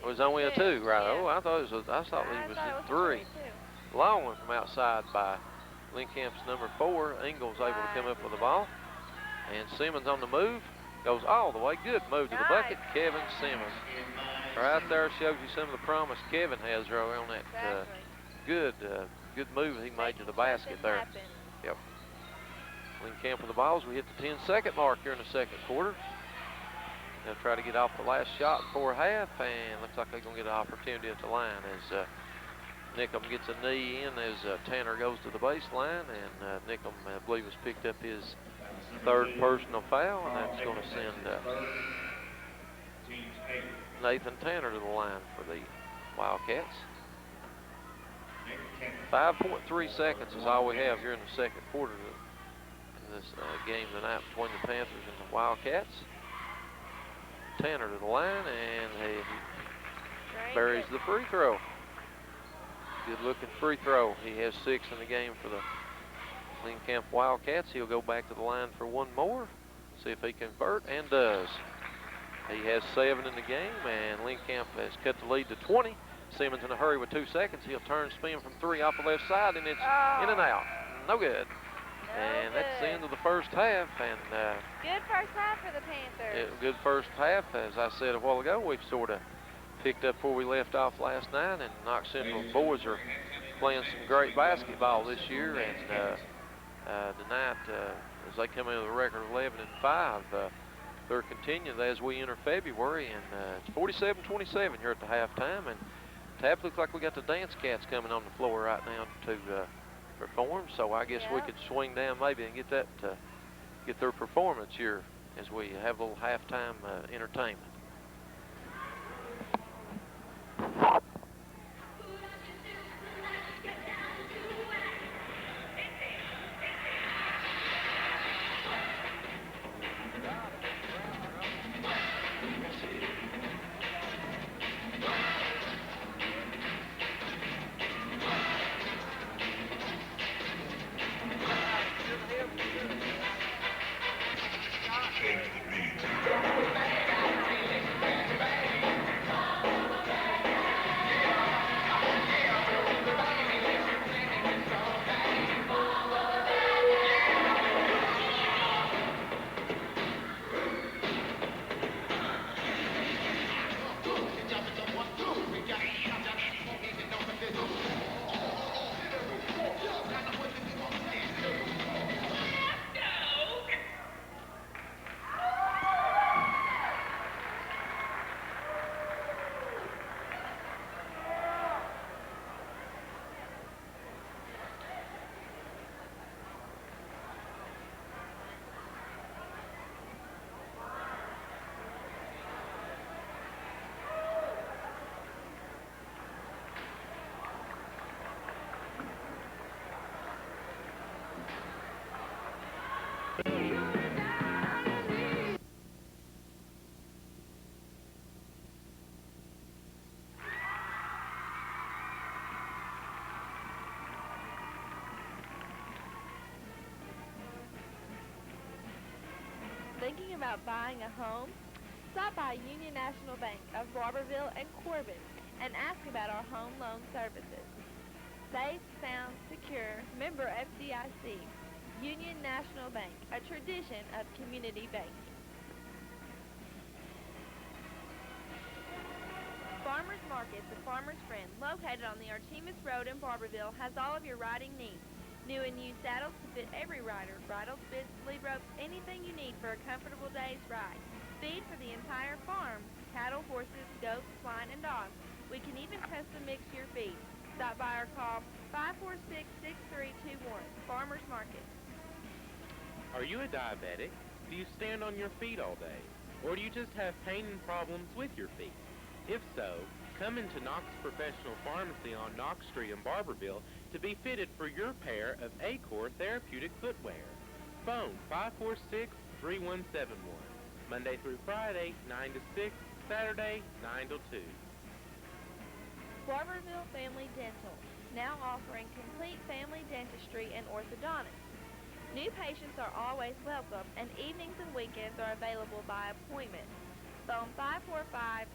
It was only a 2, right? Yeah. Oh, I thought he was at 3. Long one from outside by Lynn Camp's number 4. Ingles able to come up with the ball. And Simmons on the move. Goes all the way. Good move to the bucket. Kevin Simmons. Right there shows you some of the promise Kevin has on that good move he made to the basket there. Yep. Lynn Camp with the balls. We hit the 10-second mark here in the second quarter. They'll try to get off the last shot before half, and looks like they're going to get an opportunity at the line as Nickham gets a knee in as Tanner goes to the baseline, and Nickham, I believe, has picked up his 3rd personal foul, and that's going to send Nathan Tanner to the line for the Wildcats. 5.3 seconds is all we have here in the second quarter in this game tonight between the Panthers and the Wildcats. Tanner to the line, and he buries the free throw. Good looking free throw. He has 6 in the game for the Lynn Camp Wildcats. He'll go back to the line for 1 more, see if he can convert, and does. He has 7 in the game, and Lynn Camp has cut the lead to 20. Simmons in a hurry with 2 seconds. He'll turn, spin from 3 off the left side, and it's in and out. No good. And that's the end of the first half. And good first half for the Panthers. Good first half. As I said a while ago, we've sort of picked up where we left off last night, and Knox Central boys are playing some great basketball this year. And tonight, as they come into the record of 11-5, they're continuing as we enter February, and it's 47-27 here at the halftime. And Tab, looks like we got the Dance Cats coming on the floor right now to perform. So I guess we could swing down maybe and get that get their performance here as we have a little halftime entertainment. Thinking about buying a home? Stop by Union National Bank of Barbourville and Corbin and ask about our home loan services. Safe, sound, secure, member FDIC. Union National Bank, a tradition of community banking. Farmers Market, the farmer's friend, located on the Artemis Road in Barbourville, has all of your riding needs. New and used saddles to fit every rider, bridles, bits, lead ropes, anything you need for a comfortable day's ride. Feed for the entire farm, cattle, horses, goats, swine, and dogs. We can even custom mix your feed. Stop by or call 546-6321, Farmers Market. Are you a diabetic? Do you stand on your feet all day? Or do you just have pain and problems with your feet? If so, come into Knox Professional Pharmacy on Knox Street in Barbourville to be fitted for your pair of Acor therapeutic footwear. Phone 546-3171. Monday through Friday, 9 to 6, Saturday, 9 to 2. Barbourville Family Dental, now offering complete family dentistry and orthodontics. New patients are always welcome, and evenings and weekends are available by appointment. Phone 545-7715.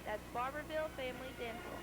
That's Barbourville Family Dental.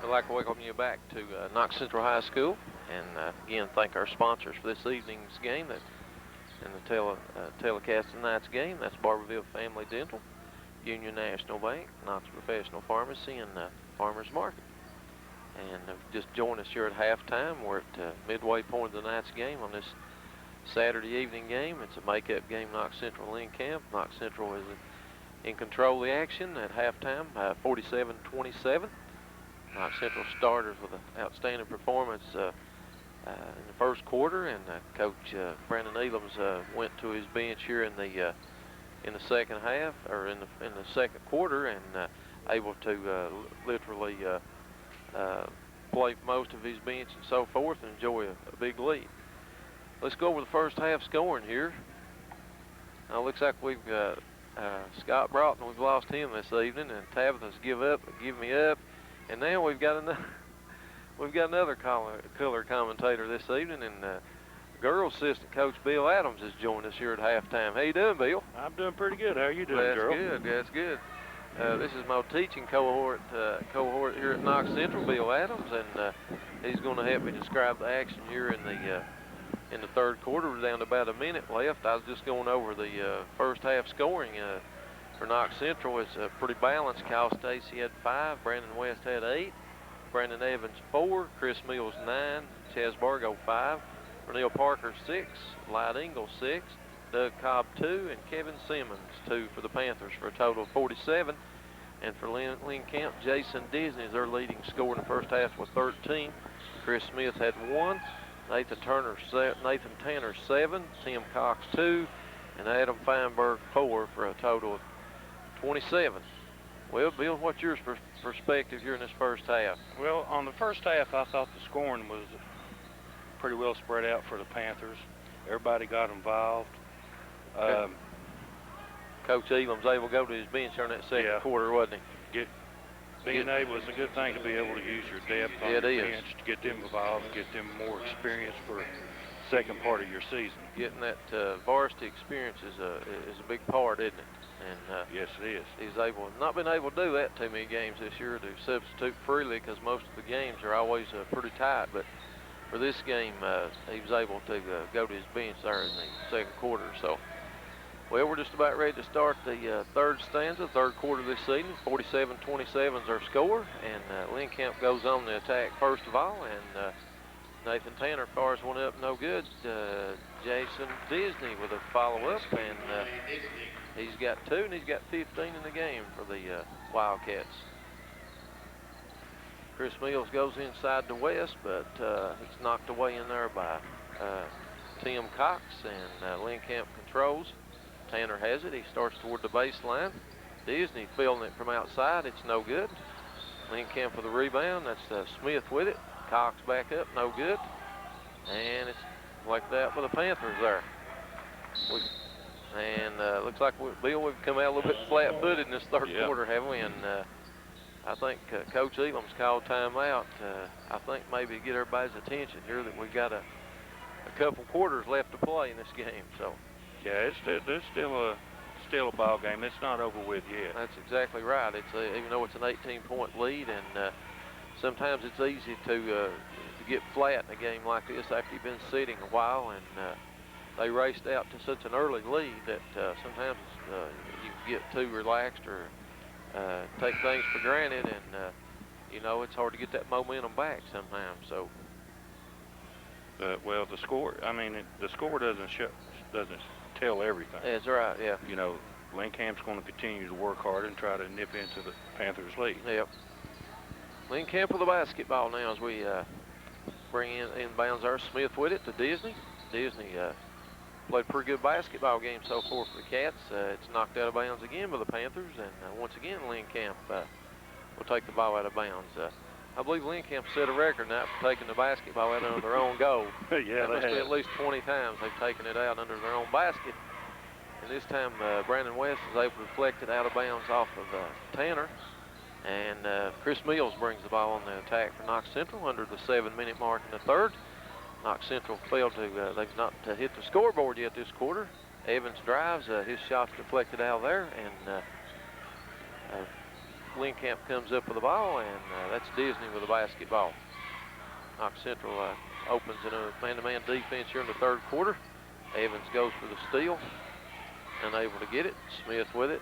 I'd like to welcome you back to Knox Central High School, and again thank our sponsors for this evening's game and the telecast tonight's game. That's Barbourville Family Dental, Union National Bank, Knox Professional Pharmacy, and Farmers Market. And just join us here at halftime. We're at midway point of the night's game on this Saturday evening game. It's a make-up game, Knox Central Lynn Camp. Knox Central is in control of the action at halftime, 47-27. Knox Central starters with an outstanding performance in the first quarter, and Coach Brandon Elam's went to his bench here in the second half, or in the second quarter, and able to literally play most of his bench and so forth and enjoy a big lead. Let's go over the first half scoring here. Now it looks like we've got Scott Broughton. We've lost him this evening, and Tabitha's give me up. And now we've got another color commentator this evening, and girls assistant coach Bill Adams has joined us here at halftime. How you doing, Bill? I'm doing pretty good. How are you doing, Gerald? That's good. This is my teaching cohort here at Knox Central, Bill Adams, and he's going to help me describe the action here in the third quarter. We're down to about a minute left. I was just going over the first half scoring. For Knox Central, it's pretty balanced. Kyle Stacy had 5, Brandon West had 8, Brandon Evans 4, Chris Mills 9, Chaz Bargo 5, Renell Parker 6, Light Ingle 6, Doug Cobb 2, and Kevin Simmons 2 for the Panthers for a total of 47. And for Lynn Camp, Jason Disney is their leading scorer in the first half with 13. Chris Smith had 1, Nathan Tanner 7, Tim Cox 2, and Adam Feinberg 4 for a total of 27. Well, Bill, what's your perspective here in this first half? Well, on the first half, I thought the scoring was pretty well spread out for the Panthers. Everybody got involved. Coach Elam's able to go to his bench during that second quarter, wasn't he? Being able is a good thing to be able to use your depth on the bench to get them involved, get them more experience for the second part of your season. Getting that varsity experience is a big part, isn't it? And yes, it is. He's not been able to do that too many games this year, to substitute freely, because most of the games are always pretty tight. But for this game, he was able to go to his bench there in the second quarter. So, well, we're just about ready to start the third stanza, third quarter of this season. 47-27 is our score, and Lynn Camp goes on the attack first of all, and Nathan Tanner fires one up, no good. Jason Disney with a follow-up, and he's got 2, and he's got 15 in the game for the Wildcats. Chris Mills goes inside to West, but he's knocked away in there by Tim Cox, and Lynn Camp controls. Tanner has it. He starts toward the baseline. Disney filling it from outside. It's no good. Lynn Camp with a rebound. That's Smith with it. Cox back up. No good. And it's like that for the Panthers there. Looks like, Bill, we've come out a little bit flat-footed in this third quarter, haven't we? And I think Coach Elam's called timeout. I think maybe get everybody's attention here that we've got a couple quarters left to play in this game. So. Yeah, there's still a ball game. It's not over with yet. That's exactly right. It's even though it's an 18-point lead, and sometimes it's easy to get flat in a game like this after you've been sitting a while, and they raced out to such an early lead that sometimes you can get too relaxed or take things for granted, and it's hard to get that momentum back sometimes. So. Well, the score. I mean, the score doesn't tell everything. That's right, yeah. Lynn Camp's going to continue to work hard and try to nip into the Panthers' lead. Yep. Lynn Camp with the basketball now as we bring inbounds there. Smith with it to Disney. Disney played a pretty good basketball game so far for the Cats. It's knocked out of bounds again by the Panthers, and once again Lynn Camp will take the ball out of bounds. I believe Lynn Camp set a record now for taking the basketball out under their own goal. Yeah, that must be at least 20 times they've taken it out under their own basket. And this time Brandon West is able to deflect it out of bounds off of Tanner. And Chris Mills brings the ball on the attack for Knox Central under the 7-minute mark in the third. Knox Central failed to, they've not hit the scoreboard yet this quarter. Evans drives, his shot's deflected out of there, and Lynn Camp comes up with the ball, and that's Disney with the basketball. Knox Central opens in a man-to-man defense here in the third quarter. Evans goes for the steal, unable to get it. Smith with it.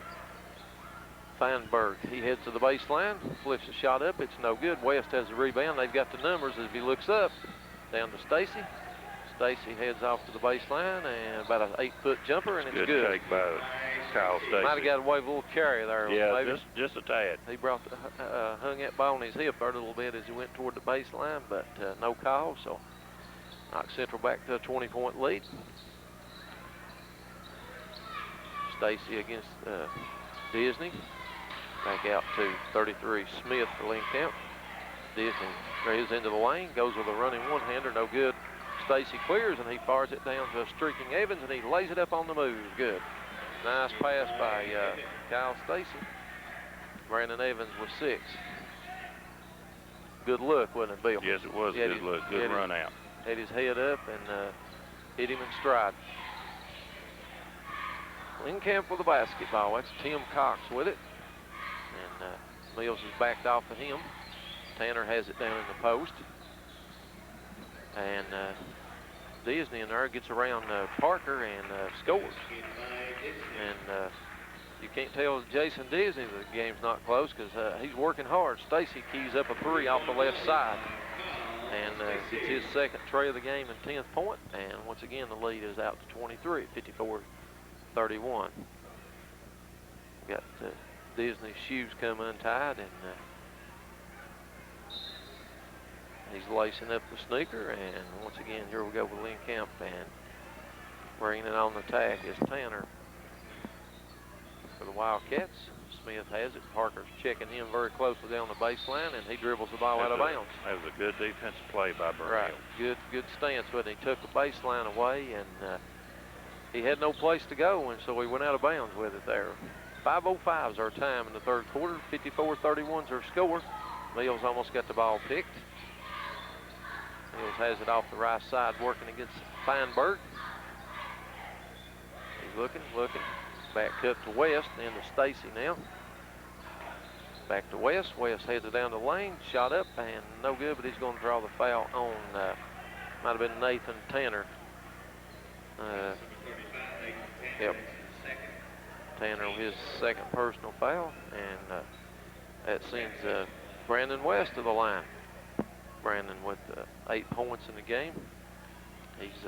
Feinberg, he heads to the baseline, flips the shot up, it's no good. West has the rebound, they've got the numbers as he looks up. Down to Stacy. Stacy heads off to the baseline, and about an 8-foot jumper, and it's good. Good take by Kyle Stacy. Might have got away with a little carry there. Yeah, maybe. just a tad. He brought hung that ball on his hip there a little bit as he went toward the baseline, but no call, so Knox Central back to a 20-point lead. Stacy against Disney. Back out to 33 Smith for Lynn Camp. Disney rails into the lane, goes with a running one-hander, no good. Stacy clears, and he fires it down to a streaking Evans, and he lays it up on the move. Good. Nice pass by Kyle Stacy. Brandon Evans with 6. Good look, wasn't it, Bill? Yes, it was a good look. Good run out. Had his head up and hit him in stride. Lynn Camp with the basketball. That's Tim Cox with it. And Mills is backed off of him. Tanner has it down in the post. And Disney in there gets around Parker and scores. And you can't tell Jason Disney the game's not close because he's working hard. Stacy keys up a 3 off the left side. And it's his second tray of the game and 10th point. And once again, the lead is out to 23, 54-31. Got Disney's shoes come untied, and he's lacing up the sneaker. And once again, here we go with Lynn Camp, and bringing it on the attack is Tanner for the Wildcats. Smith has it. Parker's checking him very closely down the baseline, and he dribbles the ball out of bounds. That was a good defensive play by Barbourville. Right, good stance with it. He took the baseline away, and he had no place to go, and so he went out of bounds with it there. 5:05 is our time in the third quarter. 54-31 is our score. Mills almost got the ball picked. Mills has it off the right side, working against Feinberg. He's looking. Back cut to West, then to Stacy now. Back to West. West heads it down the lane, shot up, and no good, but he's going to draw the foul on, might have been Nathan Tanner. Yep. Tanner with his second personal foul, and that sends Brandon West to the line. Brandon with 8 points in the game. He's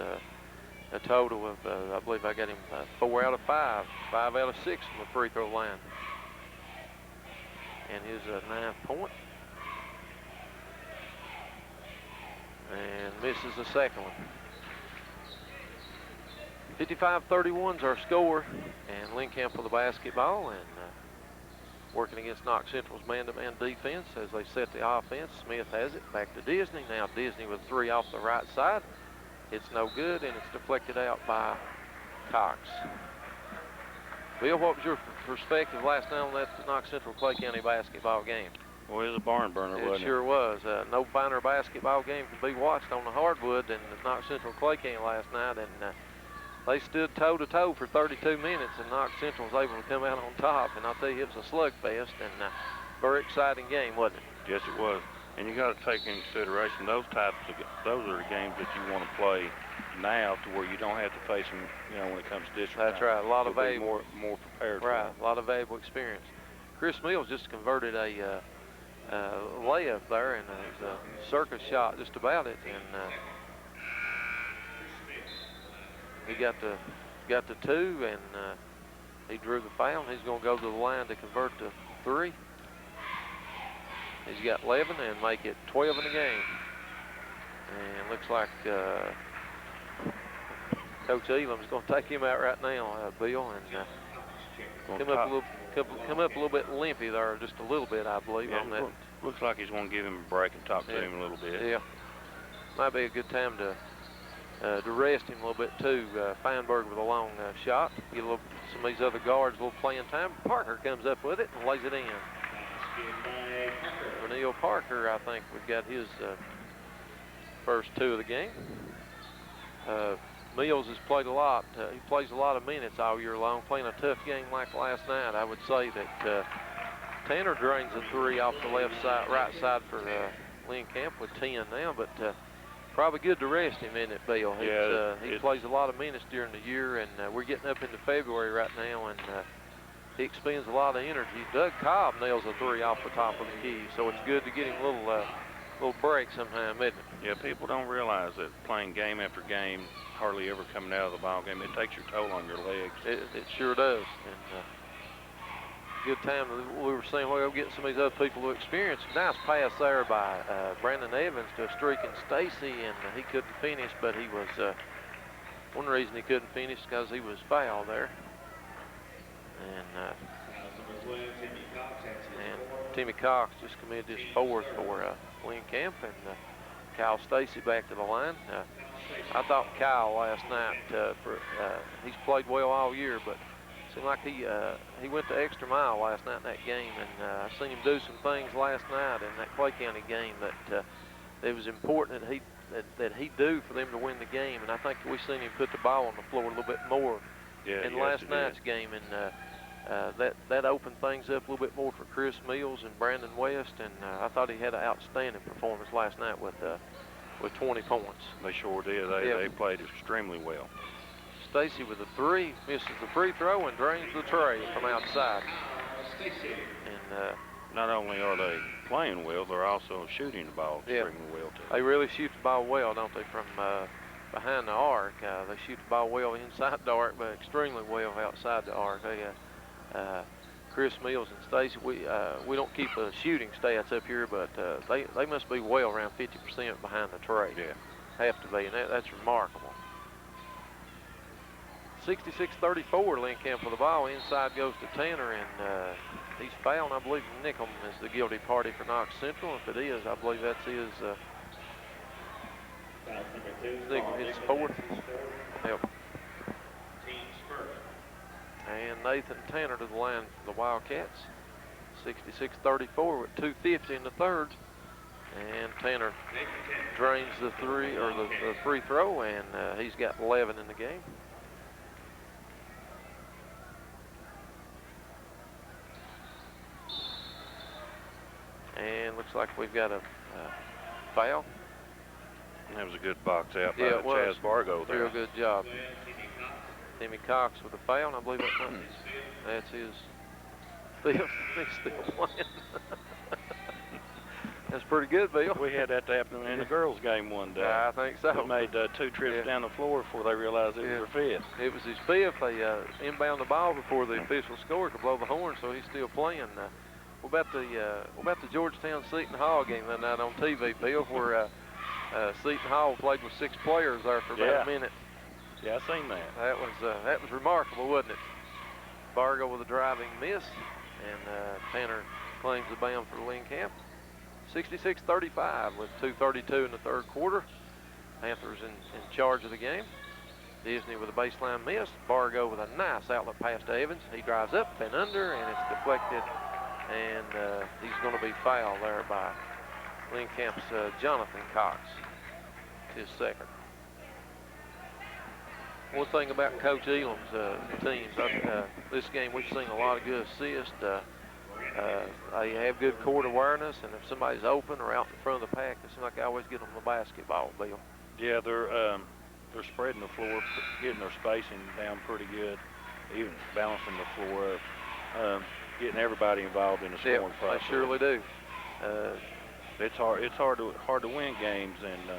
a total of, I believe I got him 4 out of 5, 5 out of 6 from the free throw line. And his 9th point. And misses the second one. 55-31 is our score, and Lynn Camp with the basketball, and working against Knox Central's man-to-man defense as they set the offense. Smith has it back to Disney. Now Disney with 3 off the right side. It's no good, and it's deflected out by Cox. Bill, what was your perspective last night on that Knox Central Clay County basketball game? Well, it was a barn burner, wasn't it? It sure was. No finer basketball game could be watched on the hardwood than the Knox Central Clay County last night, and they stood toe-to-toe for 32 minutes, and Knox Central was able to come out on top. And I'll tell you, it was a slugfest, and very exciting game, wasn't it? Yes, it was. And you got to take into consideration those are the games that you want to play now, to where you don't have to face them, when it comes to district. That's right. A lot of valuable, more prepared. Right. A lot of valuable experience. Chris Mills just converted a layup there, and it was a circus shot just about it, and he got the 2, and he drew the foul. He's going to go to the line to convert to 3. He's got 11 and make it 12 in the game. And looks like Coach Elam's going to take him out right now, Bill, and come up a little bit limpy there, just a little bit, I believe, on that. Looks like he's going to give him a break and talk to him a little bit. Yeah, might be a good time to rest him a little bit too. Feinberg with a long shot. Get some of these other guards a little playing time. Parker comes up with it and lays it in. Neil Parker, I think we've got his first 2 of the game. Mills has played a lot. He plays a lot of minutes all year long, playing a tough game like last night. I would say that Tanner drains a 3 off the left side, right side for Lynn Camp with 10 now, but probably good to rest him, isn't it, Bill? Yeah, he plays a lot of minutes during the year, and we're getting up into February right now, and he expends a lot of energy. Doug Cobb nails a 3 off the top of the key, so it's good to get him a little break sometime, isn't it? Yeah, people don't realize that playing game after game, hardly ever coming out of the ball game, it takes your toll on your legs. It sure does. And good time. We were saying, well, getting some of these other people to experience. Nice pass there by Brandon Evans to a streaking Stacy, and he couldn't finish, but he was, one reason he couldn't finish because he was fouled there. And Timmy Cox just committed his 4th for Lynn Camp, and Kyle Stacy back to the line. I thought Kyle last night, he's played well all year, but it seemed like he went the extra mile last night in that game, and I seen him do some things last night in that Clay County game that it was important that he do for them to win the game, and I think we seen him put the ball on the floor a little bit more in last night's game, and that opened things up a little bit more for Chris Mills and Brandon West, and I thought he had an outstanding performance last night with 20 points. They sure did. They played extremely well. Stacy with a 3, misses the free throw and drains the tray from outside. And not only are they playing well, they're also shooting the ball extremely well too. They really shoot the ball well, don't they, from behind the arc. They shoot the ball well inside the arc, but extremely well outside the arc. Chris Mills and Stacy, we don't keep the shooting stats up here, but they must be well around 50% behind the tray. Yeah, have to be, and that's remarkable. 66-34, Lynn Camp with the ball. Inside goes to Tanner, and he's fouled. I believe Nickham is the guilty party for Knox Central. If it is, I believe that's his. His 4th. Yep. And Nathan Tanner to the line for the Wildcats. 66-34 with 2:50 in the 3rd. And Tanner drains the 3 or the free throw, and he's got 11 in the game. And looks like we've got a foul. That was a good box out by Yeah, it was. Chaz Bargo there. Real good job. Timmy Cox with a foul, and I believe that's his 5th. He's still playing. That's pretty good, Bill. We had that happen in the girls' game one day. I think so. They made 2 trips down the floor before they realized it was their 5th. It was his 5th. They inbound the ball before the official scored to blow the horn, so he's still playing. What about the Georgetown Seton Hall game that night on TV, Bill, where Seton Hall played with 6 players there for about a minute? Yeah, I seen that. That was remarkable, wasn't it? Bargo with a driving miss, and Tanner claims the bound for Lynn Camp. 66-35 with 2:32 in the 3rd quarter. Panthers in charge of the game. Disney with a baseline miss. Bargo with a nice outlet pass to Evans. He drives up and under, and it's deflected, and he's going to be fouled there by Lynn Camp's Jonathan Cox, his 2nd. One thing about Coach Elam's teams, this game we've seen a lot of good assists. They have good court awareness, and if somebody's open or out in front of the pack, it seems like I always get them the basketball, Bill. Yeah, they're spreading the floor, getting their spacing down pretty good, even balancing the floor up, getting everybody involved in the scoring process. They surely do. It's hard to win games and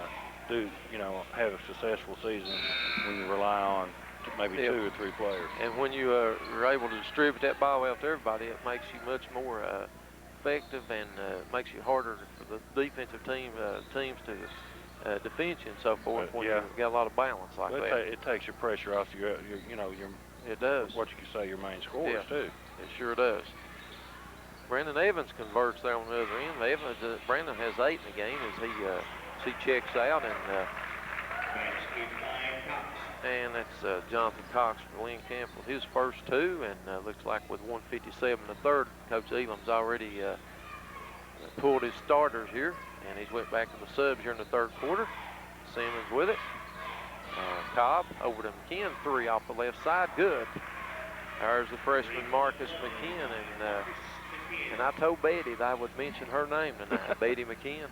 have a successful season when you rely on maybe 2 or 3 players. And when you are able to distribute that ball out to everybody, it makes you much more effective, and makes you harder for the defensive teams to defend you and so forth when you've got a lot of balance like that. It takes your pressure off your it does. What you can say, your main scorers too. It sure does. Brandon Evans converts there on the other end. Brandon has 8 in the game as he checks out, and that's Jonathan Cox for Lynn Camp with his first 2, and looks like with 1:57 in the 3rd, Coach Elam's already pulled his starters here, and he's went back to the subs here in the 3rd quarter. Simmons with it. Cobb over to McKeehan, 3 off the left side, good. There's the freshman Marcus McKeehan, and And I told Betty that I would mention her name tonight, Betty McKeehan.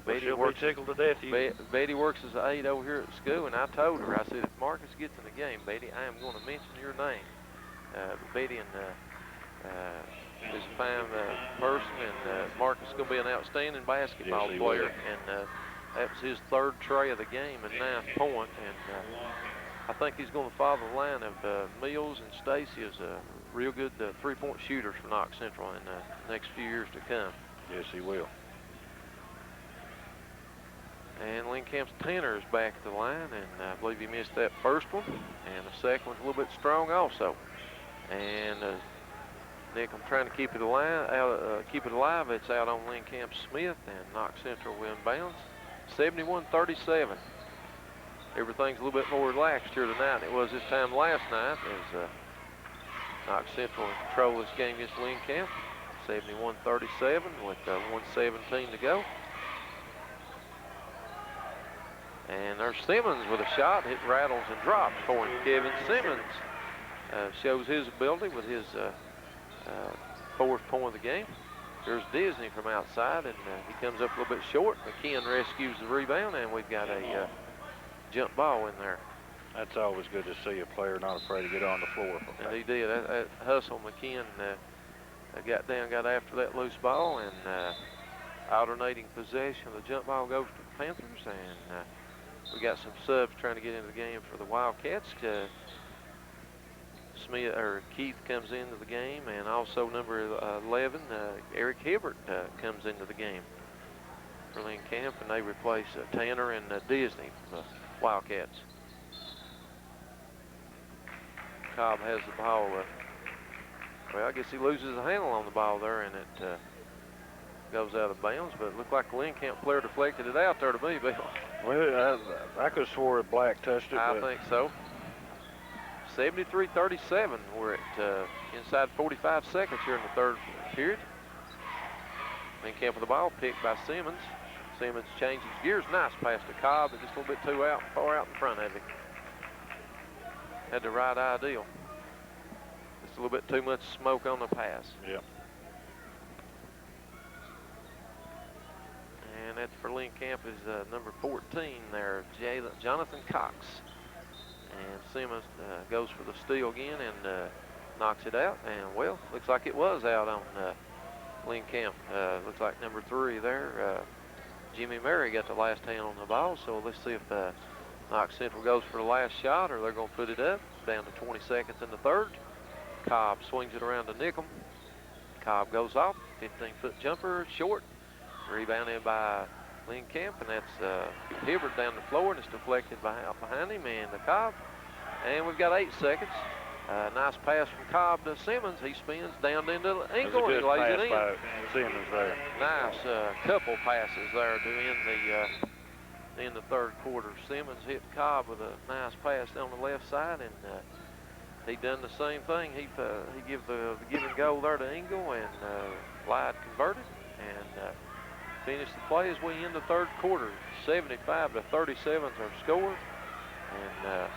Well, she'll be tickled to death. Betty works as an aide over here at school, and I told her, I said, if Marcus gets in the game, Betty, I am going to mention your name. Betty is a fine person, and Marcus is going to be an outstanding basketball player. And that was his third tray of the game and 9th point. And I think he's going to follow the line of Mills and Stacy as a real good three-point shooters for Knox Central in the next few years to come. Yes, he will. And Lynn Camp's Tanner is back at the line, and I believe he missed that first one. And the second one's a little bit strong also. And Nick, I'm trying to keep it alive. It's out on Lynn Camp Smith, and Knox Central will inbounds. 71-37. Everything's a little bit more relaxed here tonight than it was this time last night, as Knox Central in control of this game against Lynn Camp. 71-37 with 1:17 to go. And there's Simmons with a shot. It rattles and drops for him. Kevin Simmons shows his ability with his 4th point of the game. There's Disney from outside, and he comes up a little bit short. McKeehan rescues the rebound, and we've got a jump ball in there. That's always good to see a player not afraid to get on the floor. And he did. That hustle, McKeehan got down, got after that loose ball, and alternating possession of the jump ball goes to the Panthers, and we got some subs trying to get into the game for the Wildcats. Keith comes into the game, and also number 11, Eric Hibbert, comes into the game for Lynn Camp, and they replace Tanner and Disney from the Wildcats. Cobb has the ball. Well, I guess he loses the handle on the ball there, and it goes out of bounds, but it looked like the Lynn Camp player deflected it out there to me, Bill. Well, I could have swore Black touched it. I think so. 73-37. We're at inside 45 seconds here in the third period. Lynn Camp with the ball, picked by Simmons. Simmons changes gears. Nice pass to Cobb, but just a little bit too far out in front of him. Had the right idea. Just a little bit too much smoke on the pass. Yep. And that's for Lynn Camp is number 14 there, Jonathan Cox. And Simmons goes for the steal again and knocks it out. And, well, looks like it was out on Lynn Camp. Looks like number 3 there, Jimmy Murray got the last hand on the ball. So let's see if Knox Central goes for the last shot, or they're going to put it up. Down to 20 seconds in the third. Cobb swings it around to Nickham. Cobb goes off, 15-foot jumper, short. Rebounded by Lynn Camp, and that's Hibbert down the floor, and it's deflected behind him and the Cobb. And we've got 8 seconds. Nice pass from Cobb to Simmons. He spins down into the ankle and he lays it in. By Simmons there. Nice couple passes there to end the third quarter. Simmons hit Cobb with a nice pass down the left side, and he done the same thing. He give the give and go there to Engel, and Clyde converted and finished the play as we end the third quarter. 75-37 is our score. And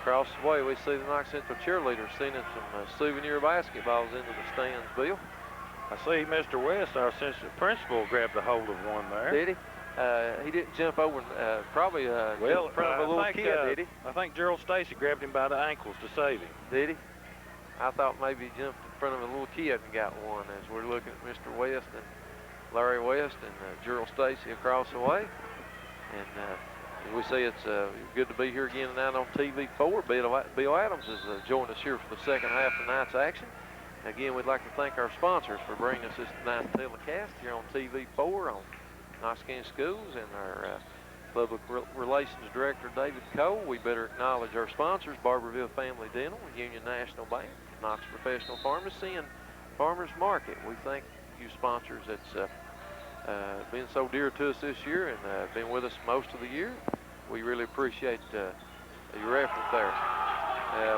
across the way, we see the Knox Central cheerleaders sending some souvenir basketballs into the stands, Bill. I see Mr. West, our assistant principal, grabbed a hold of one there. Did he? He didn't jump over, probably in front of a little kid, did he? I think Gerald Stacy grabbed him by the ankles to save him. Did he? I thought maybe he jumped in front of a little kid and got one, as we're looking at Mr. West and Larry West and Gerald Stacy across the way. And as we say, it's good to be here again tonight on TV4. Bill Adams has joined us here for the second half of tonight's action. Again, we'd like to thank our sponsors for bringing us this tonight's telecast here on TV4 on Knox County Schools, and our Public Relations Director, David Cole. We better acknowledge our sponsors, Barbourville Family Dental, Union National Bank, Knox Professional Pharmacy, and Farmers Market. We thank you sponsors that's been so dear to us this year and been with us most of the year. We really appreciate your effort there.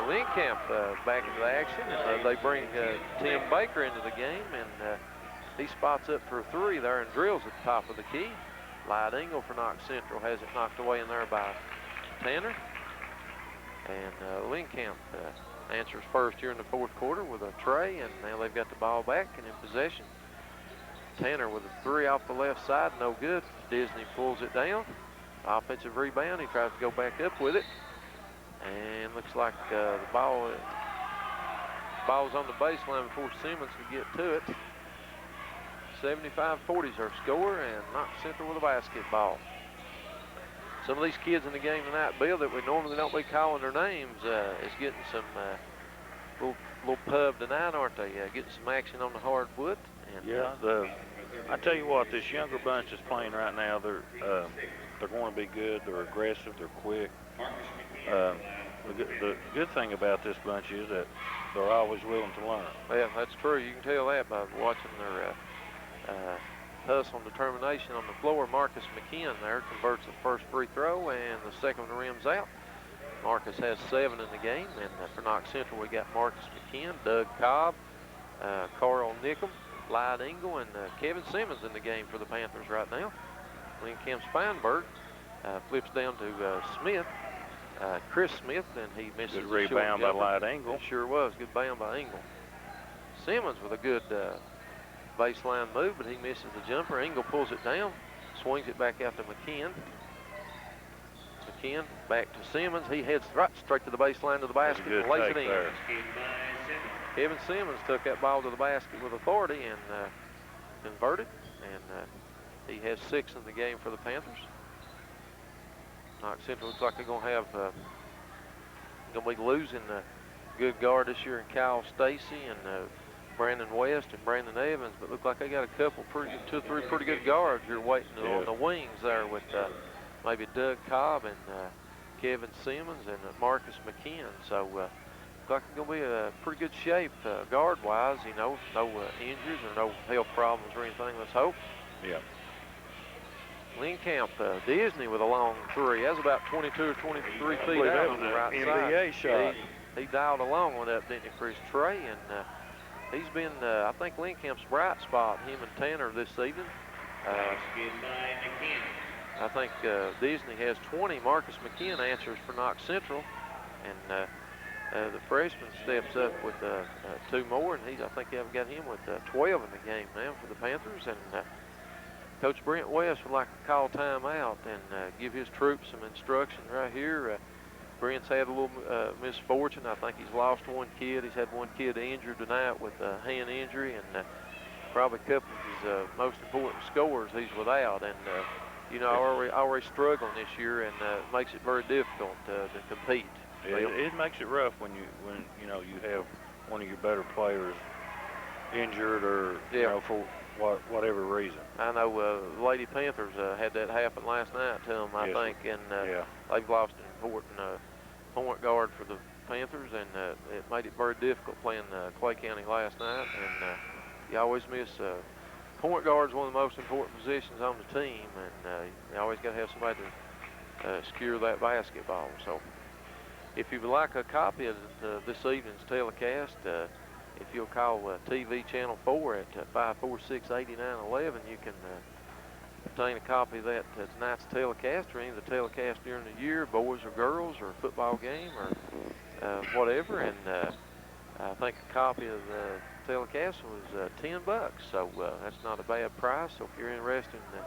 Lynn Camp back into action, and they bring Tim Baker into the game, and he spots up for a 3 there and drills at the top of the key. Light Engel for Knox Central has it knocked away in there by Tanner. And Lynn Camp answers first here in the fourth quarter with a tray, and now they've got the ball back and in possession. Tanner with a 3 off the left side, no good. Disney pulls it down. Offensive rebound, he tries to go back up with it. And looks like the ball's on the baseline before Simmons could get to it. 75-40 is our score, and Knox Central with a basketball. Some of these kids in the game tonight, Bill, that we normally don't be calling their names, is getting some little pub tonight, aren't they? Getting some action on the hardwood. And, yeah, I tell you what, this younger bunch is playing right now. They're going to be good. They're aggressive. They're quick. The good thing about this bunch is that they're always willing to learn. Yeah, that's true. You can tell that by watching their hustle and determination on the floor. Marcus McKeehan there converts the first free throw, and the second one rims out. Marcus has 7 in the game, and for Knox Central we got Marcus McKeehan, Doug Cobb, Carl Nickham, Lyde Engel, and Kevin Simmons in the game for the Panthers right now. Lynn Kemp Spineberg flips down to Smith, Chris Smith, and he misses Good a rebound by Lyde Engel. It sure was. Good bound by Engel. Simmons with a good baseline move, but he misses the jumper. Engel pulls it down, swings it back out to McKeehan. McKeehan back to Simmons. He heads right straight to the baseline to the basket and lays it in. There. Kevin Simmons took that ball to the basket with authority and converted, and he has 6 in the game for the Panthers. Knox Central looks like they're going to have going to be losing a good guard this year in Kyle Stacy and Brandon West and Brandon Evans, but look like they got a couple two or three pretty good guards here waiting on the wings there with maybe Doug Cobb and Kevin Simmons and Marcus McKeehan. So look like it's going to be a pretty good shape guard-wise. You know, no injuries or no health problems or anything. Let's hope. Yeah. Lynn Camp, Disney with a long 3. That's about 22 or 23 feet out on the right NBA side. shot. He dialed along with that, didn't he, for his tray? And he's been, I think, Lynn Camp's bright spot, him and Tanner this evening. I think Disney has 20. Marcus McKeehan answers for Knox Central. And the freshman steps up with 2 more, and I think they've got him with 12 in the game now for the Panthers. And Coach Brent West would like to call timeout and give his troops some instruction right here. Brent's had a little misfortune. I think he's lost 1 kid. He's had 1 kid injured tonight with a hand injury, and probably a couple of his most important scorers he's without. And you know, already struggling this year, and makes it very difficult to compete. It makes it rough when you know you have one of your better players injured or you know, for whatever reason. I know the Lady Panthers had that happen last night to them, I think, and they've lost an important point guard for the Panthers, and it made it very difficult playing Clay County last night. And you always miss point guard's one of the most important positions on the team, and you always got to have somebody to secure that basketball. So, if you would like a copy of this evening's telecast, if you'll call TV Channel 4 at 546-8911, you can obtain a copy of that tonight's telecast or any of the telecasts during the year, boys or girls or football game or whatever. And I think a copy of the telecast was $10, so that's not a bad price. So if you're interested in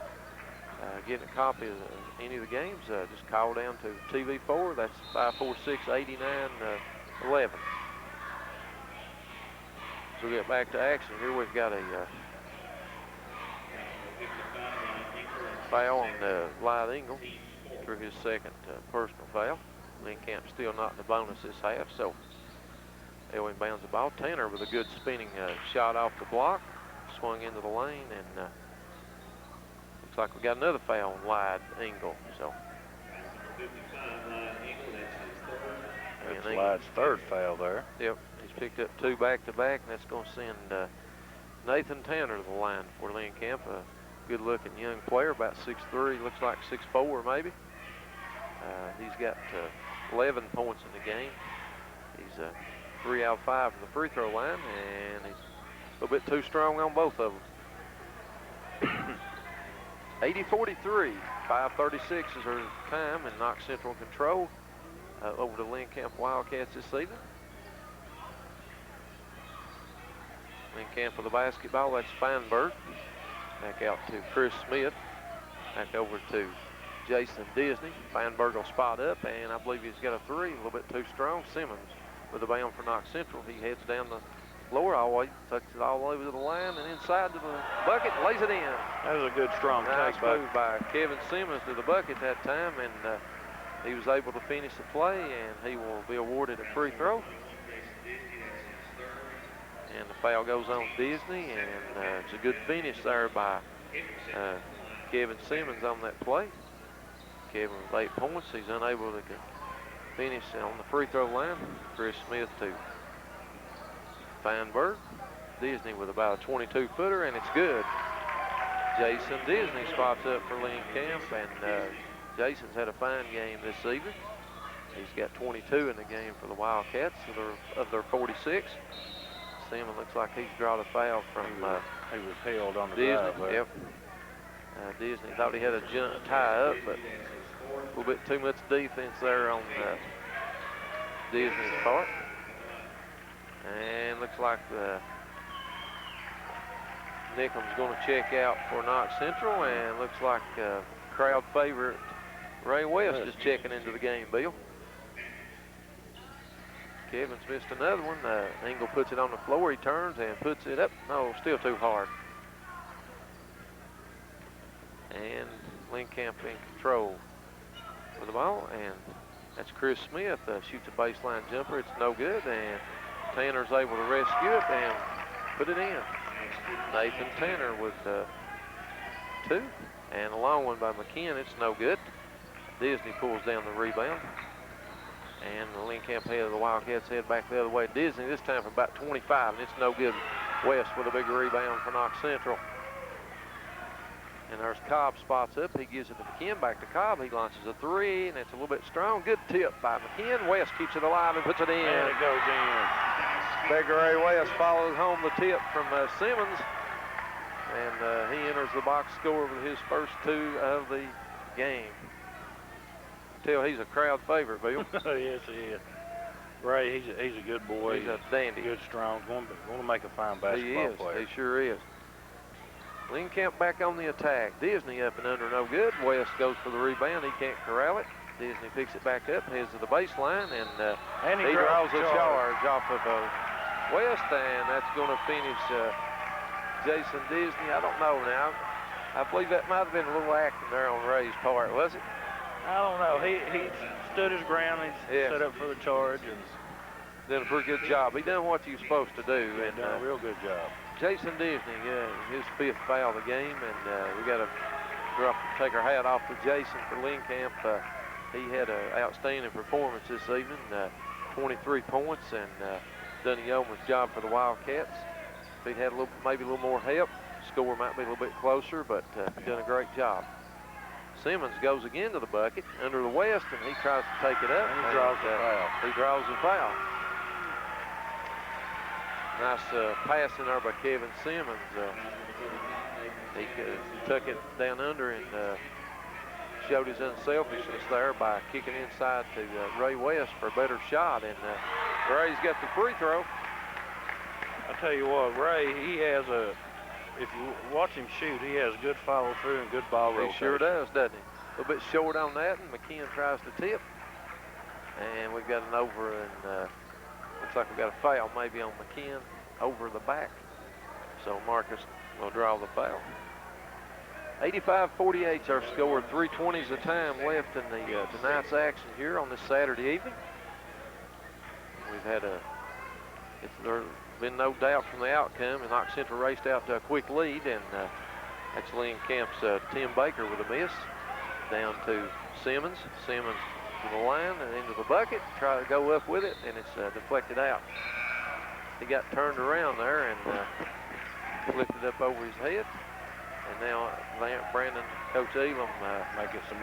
getting a copy of any of the games, just call down to TV4. That's 546-8911. So we'll get back to action. Here we've got a foul on Lyde Engel through his second personal foul. Lynn Camp still not in the bonus this half, so they'll inbounds the ball. Tanner with a good spinning shot off the block, swung into the lane, and looks like we got another foul on Lyde Engel. So that's Lyde's 3rd foul there. Yep. He's picked up 2 back-to-back, and that's going to send Nathan Tanner to the line for Lynn Camp. A good-looking young player, about 6'3", looks like 6'4", maybe. He's got 11 points in the game. He's 3 out of 5 from the free throw line, and he's a little bit too strong on both of them. 80-43, 5:36 is our time, and Knox Central control over the Lynn Camp Wildcats this evening. Lynn Camp for the basketball. That's Feinberg. Back out to Chris Smith. Back over to Jason Disney. Feinberg will spot up, and I believe he's got a three. A little bit too strong. Simmons with the bound for Knox Central. He heads down the floor all the way, tucks it all the way to the line, and inside to the bucket, lays it in. That was a good, strong Nice take move by Kevin Simmons to the bucket that time, and he was able to finish the play, and he will be awarded a free throw. And the foul goes on Disney, and it's a good finish there by Kevin Simmons on that play. Kevin with 8 points. He's unable to finish on the free throw line. Chris Smith to Feinberg. Disney with about a 22-footer, and it's good. Jason Disney spots up for Lynn Camp, and Jason's had a fine game this evening. He's got 22 in the game for the Wildcats of their 46. Simmons looks like he's drawn a foul from he was held on the Disney. drive there. Yep. Disney thought he had a tie up, but a little bit too much defense there on Disney's part. And looks like Nickham's going to check out for Knox Central, and looks like crowd favorite Ray West is checking into the game, Bill. Kevin's missed another one. Engel puts it on the floor. He turns and puts it up. No, still too hard. And Lynn Camp in control with the ball, and that's Chris Smith. Shoots a baseline jumper. It's no good, and Tanner's able to rescue it and put it in. Nathan Tanner with 2, and a long one by McKeehan. It's no good. Disney pulls down the rebound, and the Lynn Camp head of the Wildcats head back the other way. Disney this time for about 25, and it's no good. West with a big rebound for Knox Central. And there's Cobb spots up. He gives it to McKeehan. Back to Cobb. He launches a 3, and it's a little bit strong. Good tip by McKeehan. West keeps it alive and puts it in. And it goes in. Ray West follows home the tip from Simmons, and he enters the box score with his first 2 of the game. Tell he's a crowd favorite, Bill. Yes, he is. Ray, he's a good boy. He's a dandy. Good, strong. Going to make a fine basketball player. He sure is. Lynn Camp back on the attack. Disney up and under, no good. West goes for the rebound. He can't corral it. Disney picks it back up, heads to the baseline, and he draws a charge off of West, and that's going to finish Jason Disney. I don't know now. I believe that might have been a little acting there on Ray's part, was it? I don't know. He stood his ground. He set up for the charge and did a pretty good job. He done what he was supposed to do. And done a real good job. Jason Disney, his 5th foul of the game, and we got to take our hat off to Jason for Lynn Camp. He had an outstanding performance this evening, 23 points, and done a yeoman's job for the Wildcats. If he'd had maybe a little more help, score might be a little bit closer, but done a great job. Simmons goes again to the bucket under the West, and he tries to take it up. And he draws the foul. He draws the foul. Nice passing there by Kevin Simmons. He took it down under and showed his unselfishness there by kicking inside to Ray West for a better shot. And Ray's got the free throw. I tell you what, Ray, he has if you watch him shoot, he has good follow through and good ball rotation. He sure does, doesn't he? A little bit short on that, and McKeehan tries to tip. And we've got an over, and looks like we've got a foul maybe on McKeehan over the back. So Marcus will draw the foul. 85-48 is our score. 3:20 is the time left in the tonight's action here on this Saturday evening. We've had there's been no doubt from the outcome, and Knox Central raced out to a quick lead, and that's Lynn Camp's Tim Baker with a miss. Down to Simmons. Simmons to the line and into the bucket. Try to go up with it, and it's deflected out. He got turned around there and flipped it up over his head. And now Coach Elam making some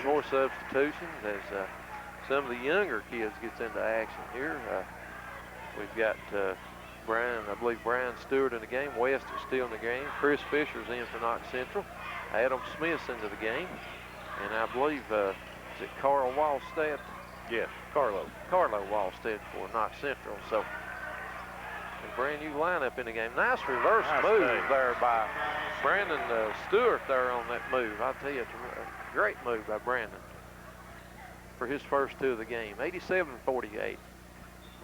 more substitutions as some of the younger kids gets into action here. We've got I believe Brian Stewart in the game. West is still in the game. Chris Fisher's in for Knox Central. Adam Smith's into the game. And I believe, is it Carl Wallstead? Yes, Carlo Wallstead for Knox Central. So, and brand new lineup in the game. Nice reverse Nice move save. there by Brandon Stewart there on that move. I'll tell you, it's a great move by Brandon for his first 2 of the game. 87-48.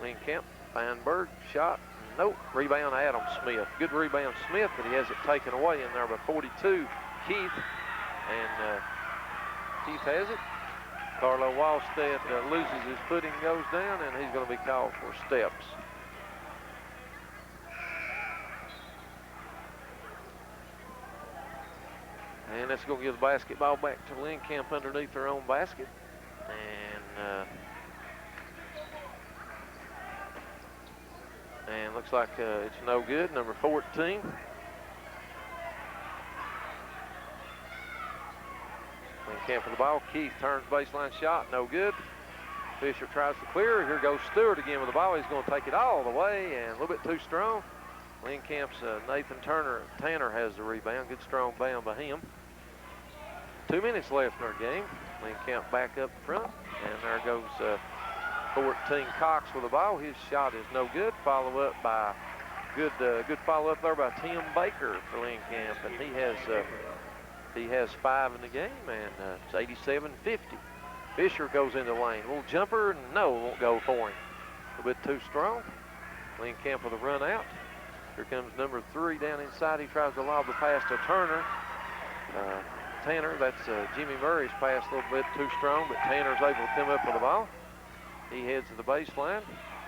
Lynn Kemp, Feinberg, shot, nope. Rebound, Adam Smith. Good rebound, Smith, but he has it taken away in there by 42, Keith. And Keith has it. Carlo Wallstead loses his footing, goes down, and he's going to be called for steps. And that's going to give the basketball back to Lynn Kemp underneath their own basket. And looks like it's no good. Number 14. Lynn Kemp for the ball. Keith turns baseline shot, no good. Fisher tries to clear. Here goes Stewart again with the ball. He's going to take it all the way and a little bit too strong. Lynn Kemp's Nathan Tanner has the rebound. Good strong bound by him. 2 minutes left in our game. Lynn Kemp back up front. And there goes 14 Cox with the ball. His shot is no good. Follow up by good follow up there by Tim Baker for Lynn Kemp, and he has 5 in the game, and it's 87-50. Fisher goes into the lane. Little jumper, no, won't go for him. A little bit too strong. Lynn Kemp with a run out. Here comes number 3 down inside. He tries to lob the pass to Tanner. That's Jimmy Murray's pass a little bit too strong, but Tanner's able to come up with the ball. He heads to the baseline,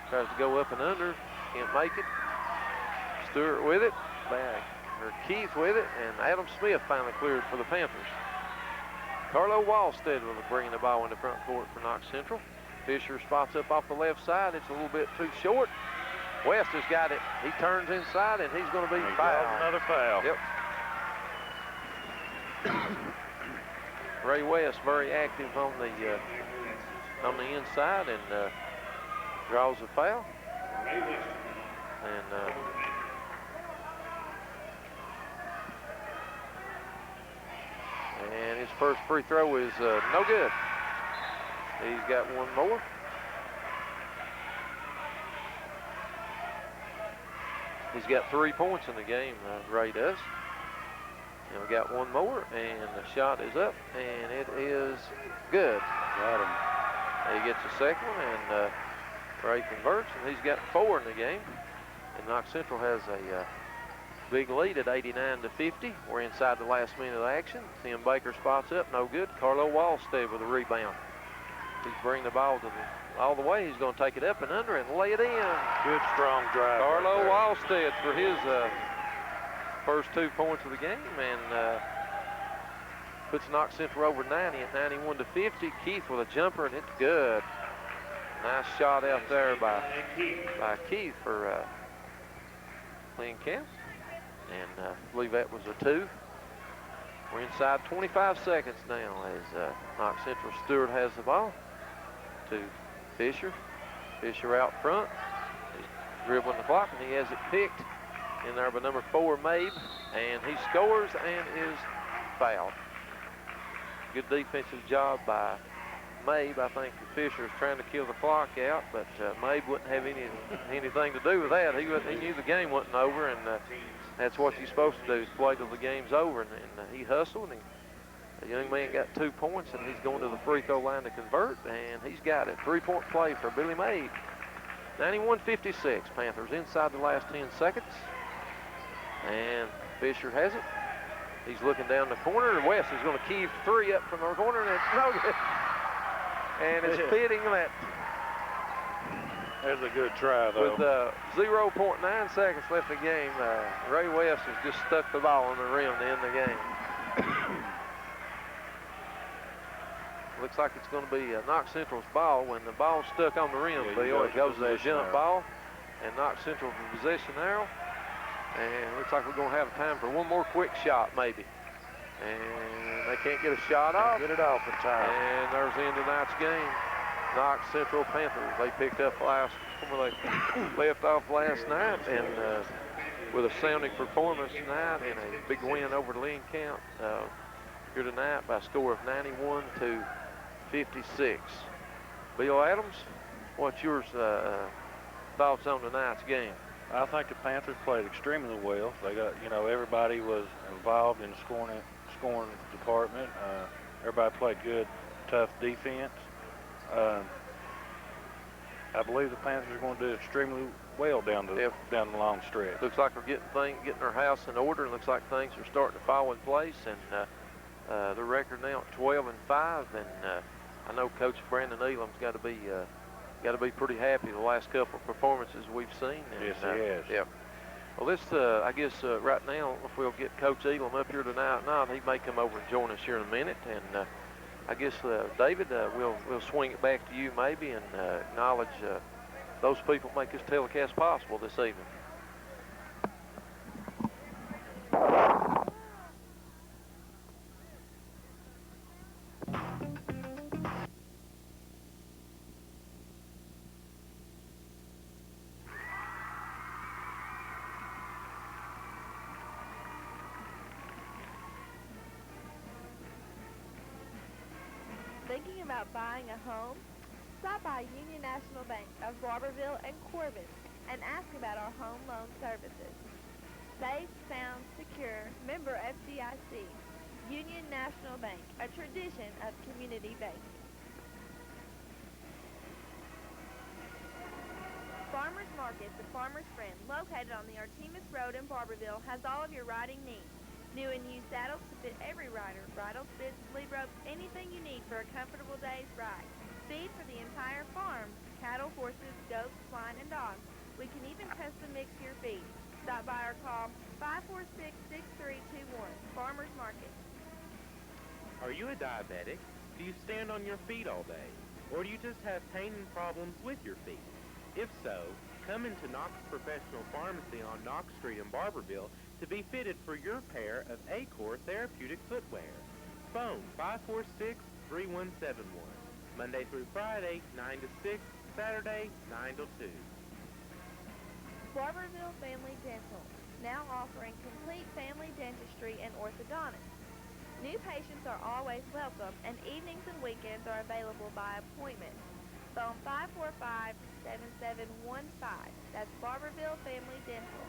tries to go up and under, can't make it. Stewart with it, Keith with it, and Adam Smith finally cleared for the Panthers. Carlo Wallstead will bring the ball into front court for Knox Central. Fisher spots up off the left side. It's a little bit too short. West has got it. He turns inside, and he's going to be fouled. Another foul. Yep. Ray West very active on the inside and draws a foul. And his first free throw is no good. He's got one more. He's got 3 points in the game, Ray does. And we got one more, and the shot is up, and it is good. Got him. He gets a second one, and Ray converts, and he's got 4 in the game. And Knox Central has a big lead at 89-50. We're inside the last minute of action. Tim Baker spots up, no good. Carlo Wallstead with a rebound. He's bringing the ball to all the way. He's going to take it up and under and lay it in. Good strong drive. Carlo Wallstead for his first 2 points of the game, and puts Knox Central over 90 at 91-50. Keith with a jumper, and it's good. Nice shot out there by Keith for Lynn Kemp. And I believe that was a 2. We're inside 25 seconds now as Knox Central. Stewart has the ball to Fisher. Fisher out front. He's dribbling the clock, and he has it picked in there by number 4, Mabe, and he scores and is fouled. Good defensive job by Mabe. I think Fisher is trying to kill the clock out, but Mabe wouldn't have anything to do with that. He knew the game wasn't over, and that's what you're supposed to do, is play till the game's over. And he hustled, and the young man got 2 points, and he's going to the free throw line to convert, and he's got it. 3-point play for Billy Mabe. 91-56, Panthers inside the last 10 seconds. And Fisher has it. He's looking down the corner. West is going to key 3 up from the corner, and it's no good. And it's fitting that. There's a good try, though. With 0.9 seconds left in the game, Ray West has just stuck the ball on the rim to end the game. Looks like it's going to be Knox Central's ball. When the ball's stuck on the rim, it goes to a jump ball, and Knox Central in possession now. And looks like we're going to have time for one more quick shot, maybe. And they can't get a shot off. Get it off in time. And there's the end of tonight's game. Knox Central Panthers, they picked up where they left off last night, and with a sounding performance tonight and a big win over Lynn Kemp here tonight by a score of 91-56. Bill Adams, what's your thoughts on tonight's game? I think the Panthers played extremely well. They got, everybody was involved in the scoring department. Everybody played good, tough defense. I believe the Panthers are going to do extremely well down the long stretch. Looks like we're getting their house in order, and looks like things are starting to fall in place. And the record now at 12-5, and I know Coach Brandon Elam's got to be pretty happy the last couple of performances we've seen. And, yes, he has. Yeah. Well, I guess right now, if we'll get Coach Elam up here tonight, he may come over and join us here in a minute. And I guess, David, we'll swing it back to you maybe and acknowledge those people who make this telecast possible this evening. Thinking about buying a home? Stop by Union National Bank of Barbourville and Corbin and ask about our home loan services. Safe, sound, secure, member FDIC. Union National Bank, a tradition of community banking. Farmers Market, the farmer's friend, located on the Artemis Road in Barbourville, has all of your riding needs. New and used saddles to fit every rider, bridles, bits, lead ropes, anything you need for a comfortable day's ride. Feed for the entire farm, cattle, horses, goats, swine, and dogs. We can even custom mix your feed. Stop by or call 546-6321, Farmers Market. Are you a diabetic? Do you stand on your feet all day? Or do you just have pain and problems with your feet? If so, come into Knox Professional Pharmacy on Knox Street in Barbourville to be fitted for your pair of Acor therapeutic footwear. Phone 546-3171. Monday through Friday, 9 to 6, Saturday, 9 to 2. Barbourville Family Dental, now offering complete family dentistry and orthodontics. New patients are always welcome, and evenings and weekends are available by appointment. Phone 545-7715. That's Barbourville Family Dental.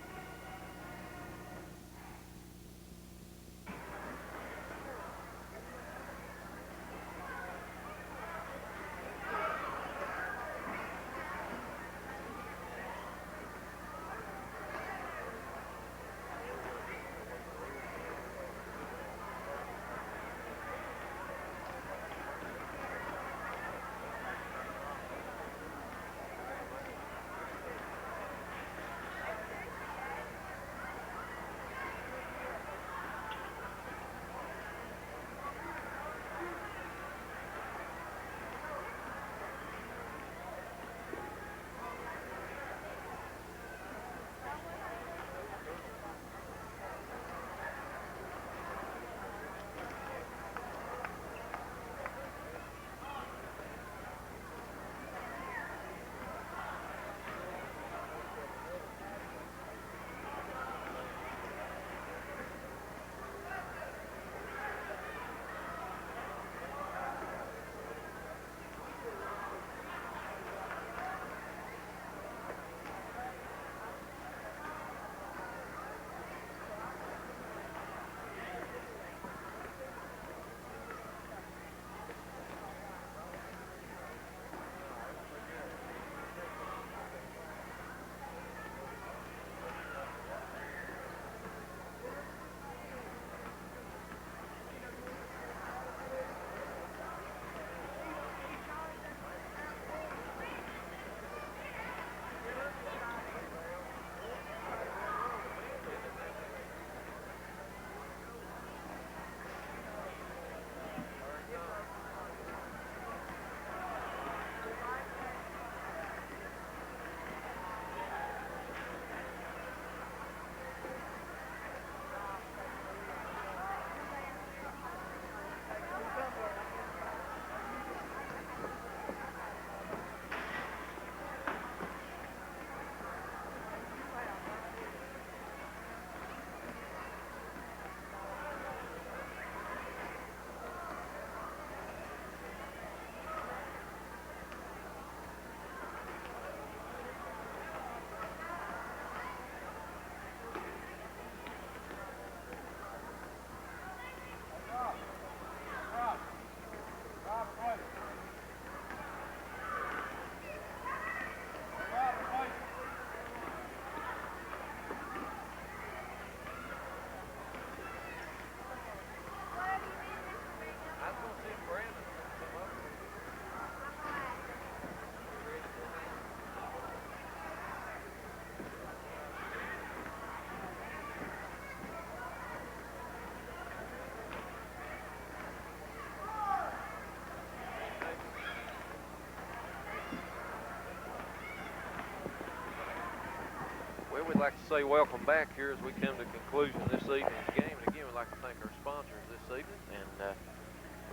like to say welcome back here as we come to the conclusion of this evening's game. And again, we'd like to thank our sponsors this evening. And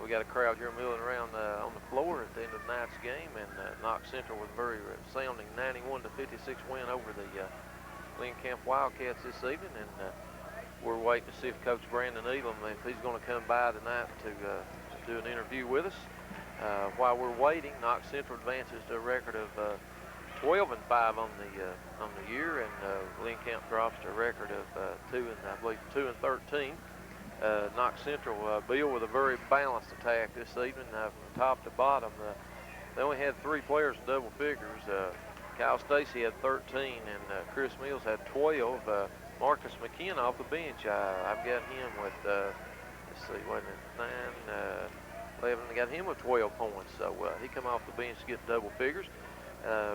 we got a crowd here milling around on the floor at the end of tonight's game. And Knox Central with a very sounding 91-56 win over the Lynn Camp Wildcats this evening. And we're waiting to see if Coach Brandon Elam, if he's going to come by tonight to do an interview with us. While we're waiting, Knox Central advances to a record of 12-5 on the year, and Lynn Camp drops to a record of 2-13. Knox Central, Bill, with a very balanced attack this evening from top to bottom. They only had 3 players in double figures. Kyle Stacy had 13, and Chris Mills had 12. Marcus McKeehan off the bench. I've got him with, let's see, wasn't it 9, 11? I got him with 12 points. So he come off the bench to get double figures.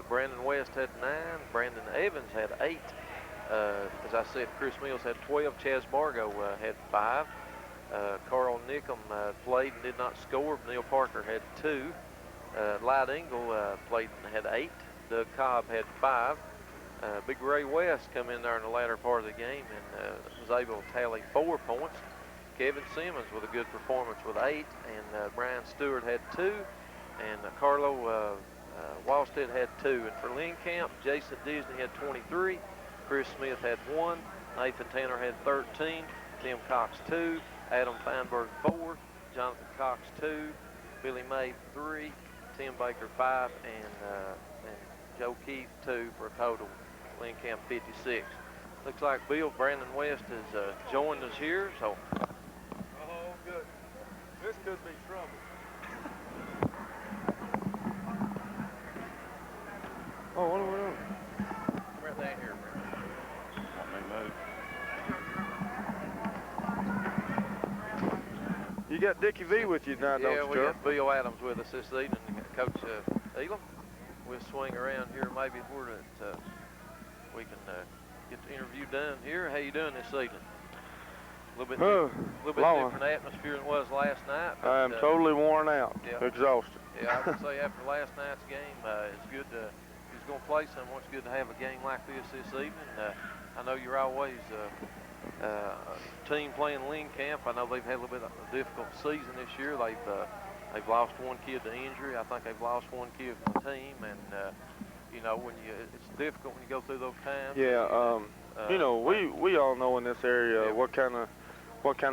Brandon West had 9. Brandon Evans had 8. As I said, Chris Mills had 12. Chaz Bargo had 5. Carl Nickham played and did not score. Neil Parker had 2. Light Engel played and had 8. Doug Cobb had 5. Big Ray West come in there in the latter part of the game and was able to tally 4 points. Kevin Simmons with a good performance with 8. And Brian Stewart had 2. And Carlo Walstead had 2. And for Lynn Camp, Jason Disney had 23. Chris Smith had 1. Nathan Tanner had 13. Tim Cox 2. Adam Feinberg 4. Jonathan Cox 2. Billy May 3. Tim Baker 5. And Joe Keith 2 for a total Lynn Camp 56. Looks like Bill Brandon West has joined us here. So. Oh, good. This could be trouble. Oh, what are we doing? Come right down here, Brandon. Want me to move? You got Dickie V with you tonight, don't you, Yeah, we got Bill Adams with us this evening. Coach Elam, we'll swing around here maybe where that we can get the interview done here. How you doing this evening? A little bit different atmosphere than it was last night. I'm totally worn out, yeah. exhausted. Yeah, I would say after last night's game, it's good to. Going to play someone. It's good to have a game like this evening. I know you're always a team playing Lynn Camp. I know they've had a little bit of a difficult season this year. They've lost 1 kid to injury. I think they've lost 1 kid from the team, and you know, it's difficult when you go through those times. Yeah, you know, we all know in this area yeah. what kind of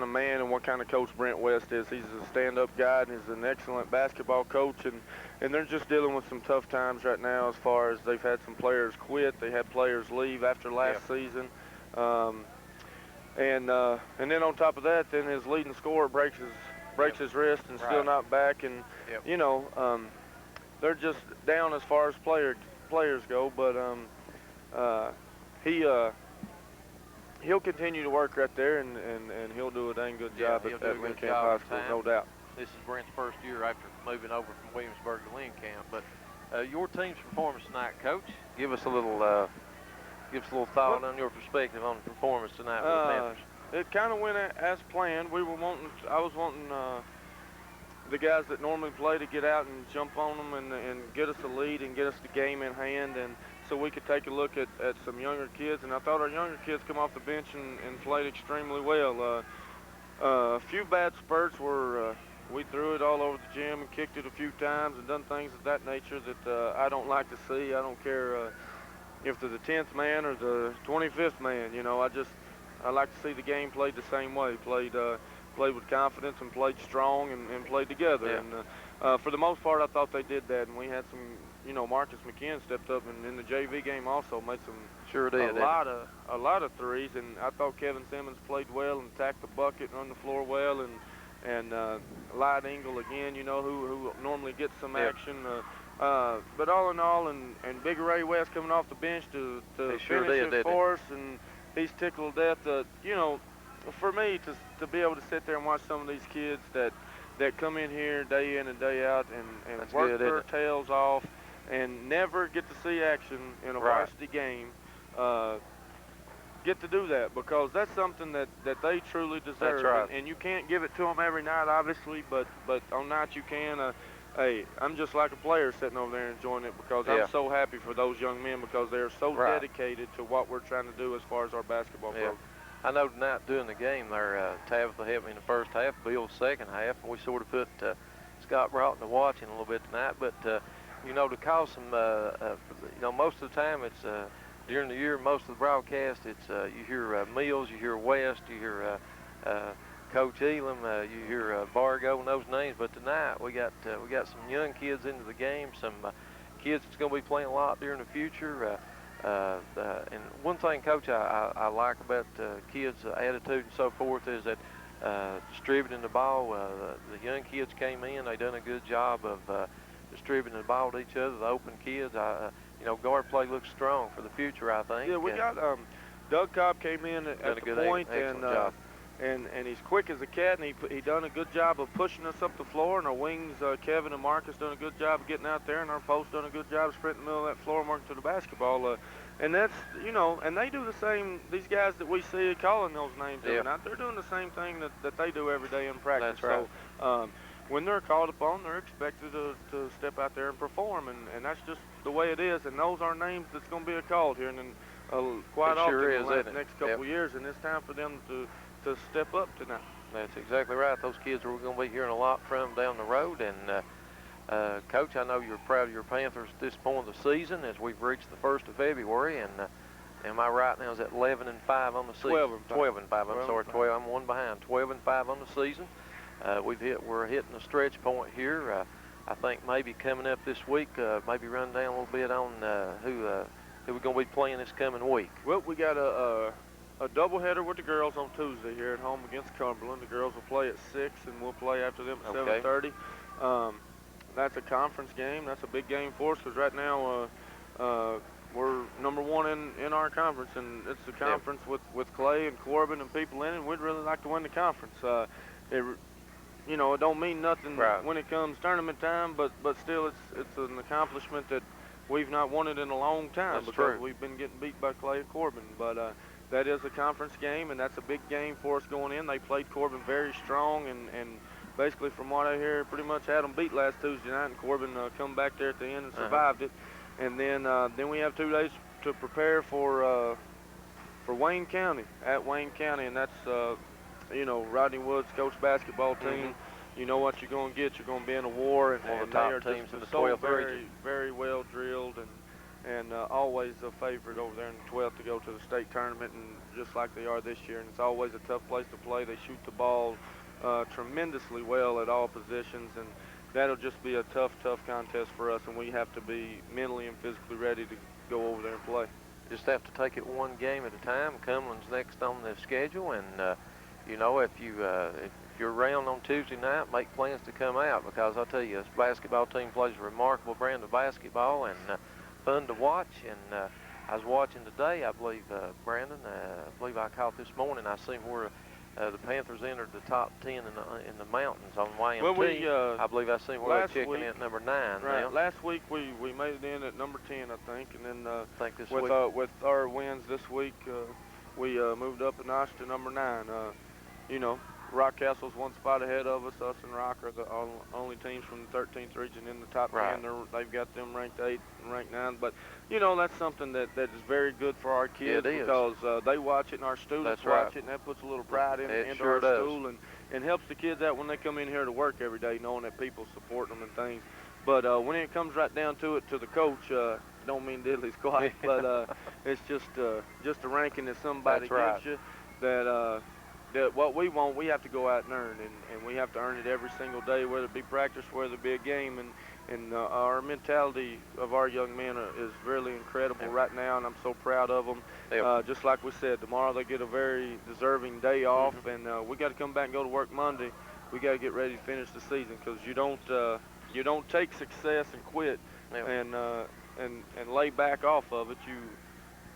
man and what kind of coach Brent West is. He's a stand-up guy and he's an excellent basketball coach, and they're just dealing with some tough times right now as far as they've had some players quit. They had players leave after last season. And then on top of that, then his leading scorer breaks his wrist and still not back, and you know, they're just down as far as players go, but he'll continue to work right there, and he'll do a dang good job at Lynn Camp High School, no doubt. This is Brent's first year after moving over from Williamsburg to Lynn Camp. But your team's performance tonight, Coach, give us a little thought on your perspective on the performance tonight with Memphis. It kind of went as planned. I was wanting the guys that normally play to get out and jump on them and get us a lead and get us the game in hand, and so we could take a look at some younger kids. And I thought our younger kids come off the bench and played extremely well. A few bad spurts were we threw it all over the gym and kicked it a few times and done things of that nature that I don't like to see. I don't care if they're the 10th man or the 25th man. You know, I like to see the game played the same way, played with confidence and played strong and played together. Yeah. And for the most part, I thought they did that. And we had some, you know, Marcus McKeehan stepped up and in the JV game also made some a lot of threes. And I thought Kevin Simmons played well and attacked the bucket and run the floor well. And Light Engel again, you know, who normally gets some action. But all in all, and Big Ray West coming off the bench to finish it for us, and he's tickled to death. You know, for me to be able to sit there and watch some of these kids that come in here day in and day out and work their tails off and never get to see action in a varsity game, get to do that, because that's something that they truly deserve. That's right. And you can't give it to them every night, obviously, but on nights you can. hey, I'm just like a player sitting over there enjoying it because I'm so happy for those young men because they're so dedicated to what we're trying to do as far as our basketball program. I know tonight during the game there, Tabitha helped me in the first half, Bill second half, and we sort of put Scott Broughton to watching a little bit tonight. But, you know, to cause some, you know, most of the time it's during the year, most of the broadcast, it's you hear Mills, you hear West, you hear Coach Elam, you hear Bargo and those names. But tonight we got some young kids into the game, some kids that's going to be playing a lot during the future. And one thing, Coach, I like about kids' attitude and so forth is that distributing the ball. The young kids came in; they done a good job of distributing the ball to each other. The open kids, you know, guard play looks strong for the future, I think. Yeah, we got Doug Cobb came in at the point, and he's quick as a cat, and he done a good job of pushing us up the floor, and our wings, Kevin and Marcus, done a good job of getting out there, and our post done a good job of sprinting the middle of that floor and working to the basketball. And that's, you know, and they do the same, these guys that we see calling those names every night, they're doing the same thing that they do every day in practice. That's right. So when they're called upon, they're expected to step out there and perform, and that's just the way it is, and those are names that's going to be called here, and then quite often in the next couple of years, and it's time for them to step up tonight. That's exactly right. Those kids are going to be hearing a lot from down the road. And Coach, I know you're proud of your Panthers at this point of the season as we've reached the 1st of February. And am I right now? Is that 11-5 on the season? 12-5. I'm sorry, 12. I'm one behind. 12-5 on the season. We're hitting a stretch point here. I think maybe coming up this week, maybe run down a little bit on who we're going to be playing this coming week. Well, we got a doubleheader with the girls on Tuesday here at home against Cumberland. The girls will play at 6, and we'll play after them at 7:30. That's a conference game. That's a big game for us because right now we're number 1 in our conference, and it's a conference with Clay and Corbin and people in it, and we'd really like to win the conference. You know, it don't mean nothing when it comes tournament time, but still it's an accomplishment that we've not won it in a long time because we've been getting beat by Clay and Corbin. But that is a conference game, and that's a big game for us going in. They played Corbin very strong, and basically from what I hear, pretty much had them beat last Tuesday night, and Corbin come back there at the end and survived it. And then we have 2 days to prepare for Wayne County, at Wayne County, and that's you know, Rodney Woods' coach basketball team. You know what you're going to get. You're going to be in a war, and they are just so very, very well drilled, and always a favorite over there in the 12th to go to the state tournament, and just like they are this year. And it's always a tough place to play. They shoot the ball tremendously well at all positions, and that'll just be a tough contest for us, and we have to be mentally and physically ready to go over there and play. Just have to take it one game at a time. Cumberland's next on the schedule, and you know, if you're around on Tuesday night, make plans to come out, because I'll tell you, this basketball team plays a remarkable brand of basketball and fun to watch. And I was watching today, I believe, Brandon, I believe I caught this morning, I seen where the Panthers entered the top 10 in the mountains on YMT. Well, I believe I seen where they're checking in at number 9 now. Last week we made it in at number 10, I think, and then I think this with week, with our wins this week, we moved up a notch to number 9. You know, Rock Castle's one spot ahead of us. Us and Rock are the only teams from the 13th region in the top 10. They've got them ranked 8 and ranked 9. But, you know, that's something that is very good for our kids because they watch it and our students watch it, and that puts a little pride into our school and helps the kids out when they come in here to work every day, knowing that people support them and things. But when it comes right down to it, to the coach, don't mean diddly squat, but it's just a ranking that somebody gives you that what we want, we have to go out and earn, and we have to earn it every single day, whether it be practice, whether it be a game, and our mentality of our young men is really incredible right now, and I'm so proud of them. Just like we said, tomorrow they get a very deserving day off, and we got to come back and go to work Monday. We got to get ready to finish the season, because you don't take success and quit and lay back off of it.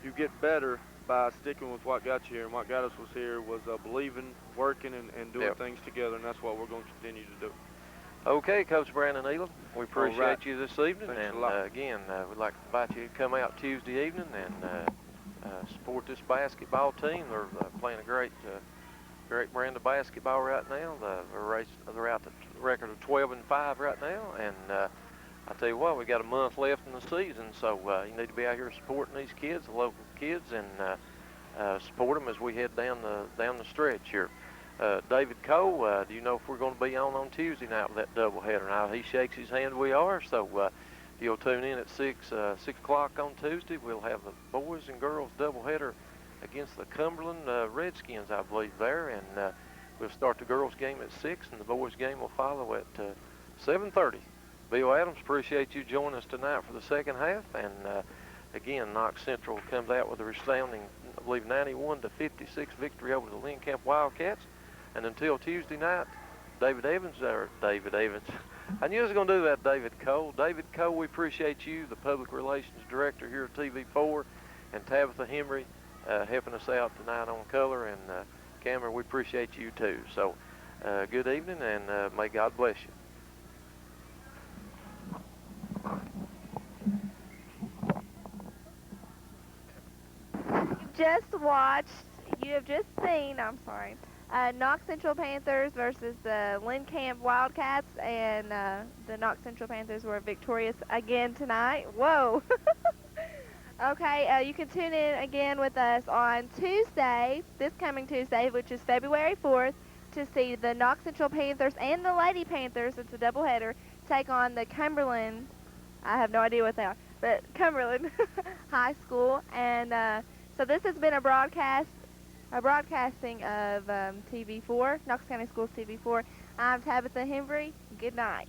You get better by sticking with what got you here, and what got us was believing, working, and doing things together, and that's what we're going to continue to do. Okay, Coach Brandon Elam, we appreciate you this evening. Thanks and a lot. Again, we'd like to invite you to come out Tuesday evening and support this basketball team. They're playing a great brand of basketball right now. They're out to record of 12-5 right now, and I tell you what, we got a month left in the season, so you need to be out here supporting these kids, the local kids, and support them as we head down the stretch here. David Cole, do you know if we're going to be on Tuesday night with that doubleheader? Now, he shakes his hand we are, so if you'll tune in at 6 o'clock on Tuesday, we'll have the boys and girls doubleheader against the Cumberland Redskins, I believe, there, and we'll start the girls' game at 6, and the boys' game will follow at 7:30. Bill Adams, appreciate you joining us tonight for the second half, and again, Knox Central comes out with a resounding, I believe, 91-56 victory over the Lynn Camp Wildcats. And until Tuesday night, David Evans, I knew I was going to do that, David Cole. David Cole, we appreciate you, the Public Relations Director here at TV4, and Tabitha Henry helping us out tonight on color, and Cameron, we appreciate you too. So good evening, and may God bless you. You have just seen, Knox Central Panthers versus the Lynn Camp Wildcats, and the Knox Central Panthers were victorious again tonight. Whoa. Okay, you can tune in again with us on Tuesday, this coming Tuesday, which is February 4th, to see the Knox Central Panthers and the Lady Panthers, it's a doubleheader, take on the Cumberland, I have no idea what they are, but Cumberland High School. And so this has been a broadcasting of TV4, Knox County Schools TV4. I'm Tabitha Henry. Good night.